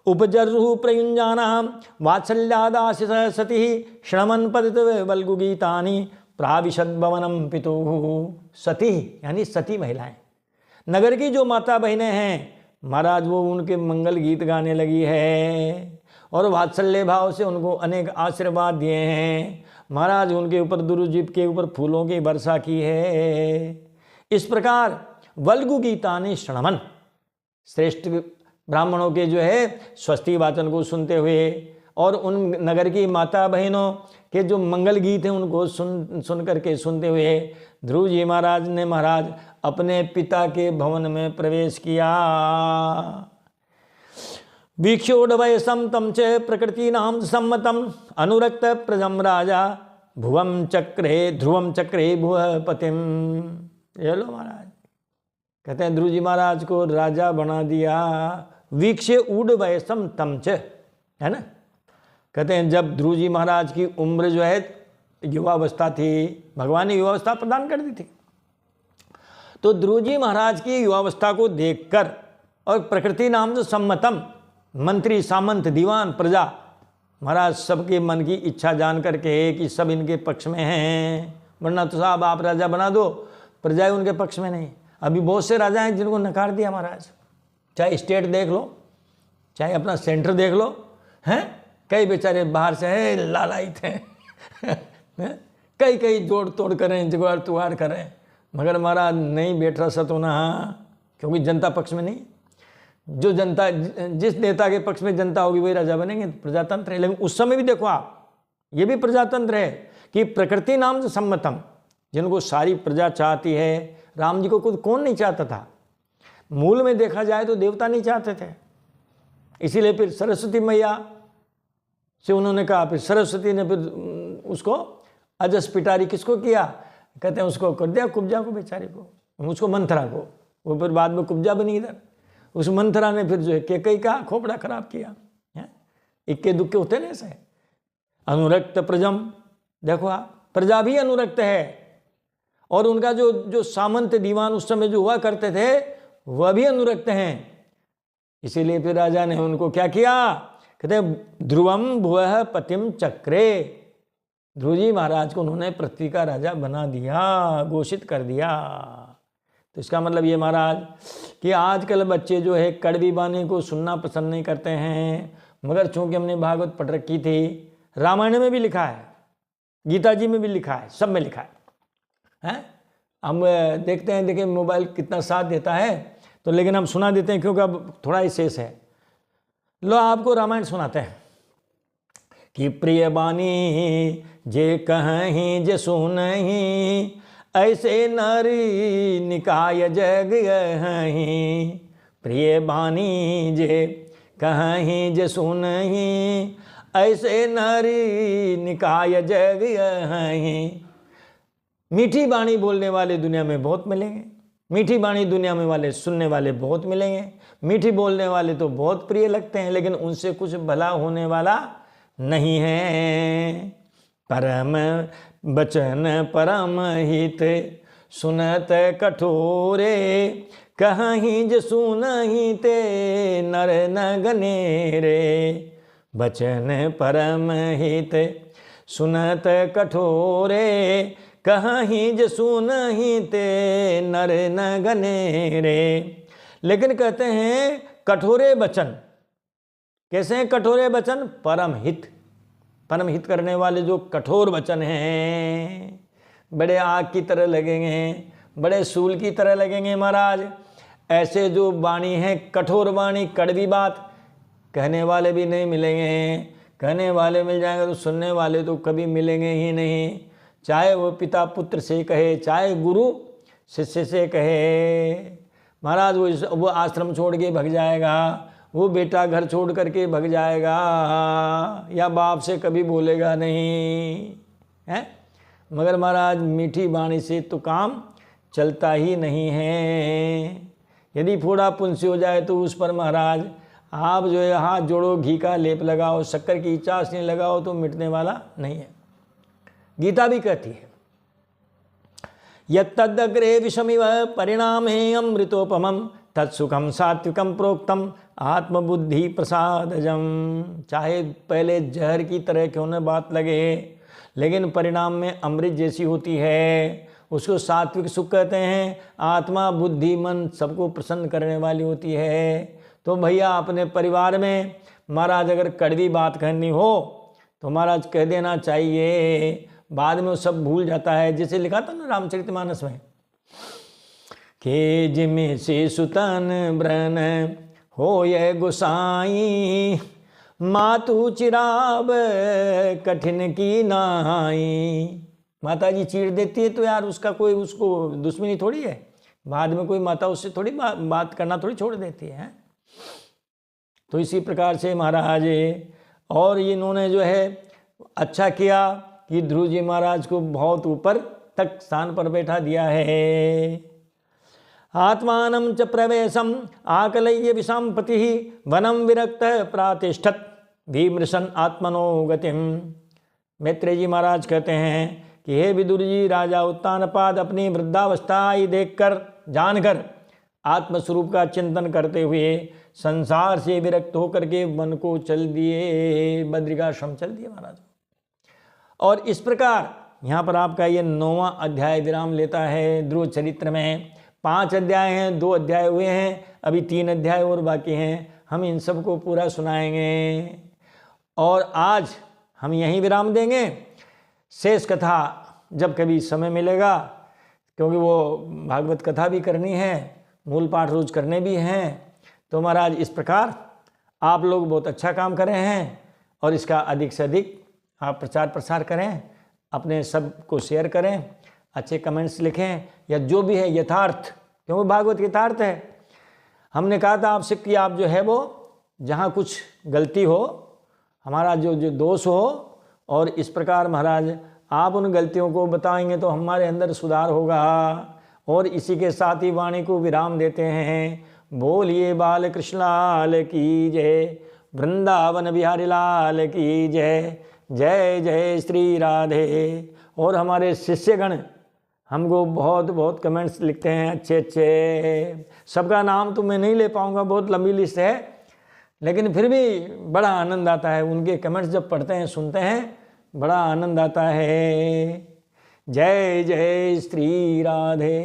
उपजर्हु प्रयुञ्जानां वात्सल्यादाशिष सती श्रमन पतित वल्गु गीतानि प्राविशद्भवनं पितुः। सती यानी सती महिलाएं, नगर की जो माता बहनें हैं महाराज, वो उनके मंगल गीत गाने लगी है और वात्सल्य भाव से उनको अनेक आशीर्वाद दिए हैं महाराज। उनके ऊपर दुरुजीव के ऊपर फूलों की वर्षा की है। इस प्रकार वल्गु गीतानि श्रवण, श्रेष्ठ ब्राह्मणों के जो है स्वस्ति वाचन को सुनते हुए और उन नगर की माता बहनों के जो मंगल गीत हैं उनको सुन करके सुनते हुए ध्रुव जी महाराज ने महाराज अपने पिता के भवन में प्रवेश किया। वीक्षोडवयसं तं च प्रकृतीनां सम्मतम् अनुरक्त प्रजं राजा ध्रुवं चक्रे भुवः पतिम। ये लो महाराज कहते हैं ध्रुव जी महाराज को राजा बना दिया। वीक्षे ऊडवयसं तं च, है ना। कहते हैं जब ध्रुव जी महाराज की उम्र जो है युवावस्था थी, भगवान ने युवावस्था प्रदान कर दी थी, तो ध्रुव जी महाराज की युवावस्था को देखकर और प्रकृति नाम जो सम्मतम, मंत्री सामंत दीवान प्रजा महाराज सबके मन की इच्छा जान करके कि सब इनके पक्ष में हैं, वरना तो साहब आप राजा बना दो, प्रजाएं उनके पक्ष में नहीं। अभी बहुत से राजा हैं जिनको नकार दिया महाराज, चाहे स्टेट देख लो चाहे अपना सेंटर देख लो, हैं कई बेचारे बाहर से है लालायित हैं कई कई जोड़ तोड़ करें, जुगाड़ तुगाड़ करें, मगर महाराज नहीं बैठ रहा सतोना, क्योंकि जनता पक्ष में नहीं। जो जनता, जिस नेता के पक्ष में जनता होगी वही राजा बनेंगे, प्रजातंत्र है। लेकिन उस समय भी देखो आप, ये भी प्रजातंत्र है कि प्रकृति नाम से सम्मतम, जिनको सारी प्रजा चाहती है। राम जी को खुद कौन नहीं चाहता था? मूल में देखा जाए तो देवता नहीं चाहते थे, इसीलिए फिर सरस्वती मैया से उन्होंने कहा, फिर सरस्वती ने फिर उसको अजस पिटारी किसको किया? कहते हैं उसको कर दिया कुब्जा को, बेचारे को, उसको मंथरा को, वो फिर बाद में कुब्जा बनी इधर। उस मंथरा ने फिर जो है केकई का खोपड़ा खराब किया है। इक्के दुक्के होते ना ऐसे। अनुरक्त प्रजम, देखो आप, प्रजा भी अनुरक्त है और उनका जो सामंत दीवान उस समय जो हुआ करते थे वह भी अनुरक्त हैं। इसीलिए फिर राजा ने उनको क्या किया? कहते हैं ध्रुवम भुवः पतिम चक्रे, ध्रुव जी महाराज को उन्होंने पृथ्वी का राजा बना दिया, घोषित कर दिया। तो इसका मतलब ये महाराज कि आजकल बच्चे जो है कड़वी वाणी को सुनना पसंद नहीं करते हैं, मगर चूंकि हमने भागवत पढ़ रखी थी, रामायण में भी लिखा है, गीता जी में भी लिखा है, सब में लिखा है? हम देखते हैं, देखिए मोबाइल कितना साथ देता है, तो लेकिन हम सुना देते हैं क्योंकि अब थोड़ा ही शेष है। लो आपको रामायण सुनाते हैं कि प्रिय बानी जे कहीं जे सुनहीं, ऐसे नारी निकाय जग यहीं। प्रिय बानी जे कहीं जे सुनहीं, ऐसे नारी निकाय जग यहीं। मीठी बाणी बोलने वाले दुनिया में बहुत मिलेंगे, मीठी बाणी दुनिया में वाले सुनने वाले बहुत मिलेंगे। मीठी बोलने वाले तो बहुत प्रिय लगते हैं, लेकिन उनसे कुछ भला होने वाला नहीं है। परम बचन परम हित सुनत कठोरे, कहीं ज सुनहि ते नर न गनेरे। बचन परम हित सुनत कठोरे, कहीं ज सुनहि ते नर न गनेरे। लेकिन कहते हैं कठोरे वचन, कैसे हैं कठोरे वचन? परम हित, परम हित करने वाले जो कठोर वचन हैं, बड़े आग की तरह लगेंगे, बड़े सूल की तरह लगेंगे महाराज। ऐसे जो वाणी है कठोर वाणी, कड़वी बात, कहने वाले भी नहीं मिलेंगे। कहने वाले मिल जाएंगे तो सुनने वाले तो कभी मिलेंगे ही नहीं। चाहे वो पिता पुत्र से कहे, चाहे गुरु शिष्य से कहे, महाराज वो आश्रम छोड़ के भग जाएगा, वो बेटा घर छोड़ करके भग जाएगा, या बाप से कभी बोलेगा नहीं है। मगर महाराज मीठी वाणी से तो काम चलता ही नहीं है। यदि फोड़ा पुंसी हो जाए तो उस पर महाराज आप जो है हाथ जोड़ो, घी का लेप लगाओ, शक्कर की चाशनी लगाओ तो मिटने वाला नहीं है। गीता भी कहती है यत्तदग्रे विषमिव परिणामे अमृतोपमं, तत्सुखम सात्विकम प्रोक्तम आत्मबुद्धि प्रसादजम। चाहे पहले जहर की तरह क्यों न बात लगे, लेकिन परिणाम में अमृत जैसी होती है, उसको सात्विक सुख कहते हैं। आत्मा बुद्धि मन सबको प्रसन्न करने वाली होती है। तो भैया अपने परिवार में महाराज अगर कड़वी बात कहनी हो तो महाराज कह देना चाहिए, बाद में वो सब भूल जाता है। जैसे लिखा था ना रामचरितमानस में कि जिमे से सुतन ब्रन हो ये गुसाई, मातु चिराब कठिन की नाई। माता जी चीड़ देती है तो यार उसका कोई उसको दुश्मनी थोड़ी है, बाद में कोई माता उससे थोड़ी बात करना थोड़ी छोड़ देती है। तो इसी प्रकार से महाराज और इन्होंने जो है अच्छा किया कि ध्रुव जी महाराज को बहुत ऊपर तक स्थान पर बैठा दिया है। आत्मानं च प्रवेशम आकलय्य विषाम्पति, वनम विरक्त प्रातिष्ठत भीमृशन आत्मनो गतिम। मैत्रेय जी महाराज कहते हैं कि हे विदुर जी, राजा उत्तानपाद अपनी वृद्धावस्था देखकर जानकर आत्मस्वरूप का चिंतन करते हुए संसार से विरक्त होकर के वन को चल दिए, बद्रिकाश्रम चल दिए महाराज। और इस प्रकार यहाँ पर आपका ये 9वां अध्याय विराम लेता है। ध्रुव चरित्र में 5 अध्याय हैं, 2 अध्याय हुए हैं, अभी 3 अध्याय और बाकी हैं। हम इन सब को पूरा सुनाएंगे और आज हम यहीं विराम देंगे। शेष कथा जब कभी समय मिलेगा, क्योंकि वो भागवत कथा भी करनी है, मूल पाठ रोज करने भी हैं। तो महाराज इस प्रकार आप लोग बहुत अच्छा काम कर रहे हैं और इसका अधिक से अधिक आप प्रचार प्रसार करें, अपने सब को शेयर करें, अच्छे कमेंट्स लिखें, या जो भी है यथार्थ, क्योंकि भागवत यथार्थ है। हमने कहा था आपसे कि आप जो है वो जहाँ कुछ गलती हो, हमारा जो दोष हो, और इस प्रकार महाराज आप उन गलतियों को बताएंगे तो हमारे अंदर सुधार होगा। और इसी के साथ ही वाणी को विराम देते हैं। बोलिए बाल कृष्ण लाल की जय, वृंदावन बिहारी लाल की जय। जय जय श्री राधे। और हमारे शिष्यगण हमको बहुत बहुत कमेंट्स लिखते हैं अच्छे अच्छे। सबका नाम तो मैं नहीं ले पाऊँगा, बहुत लंबी लिस्ट है, लेकिन फिर भी बड़ा आनंद आता है उनके कमेंट्स जब पढ़ते हैं, सुनते हैं, बड़ा आनंद आता है। जय जय श्री राधे।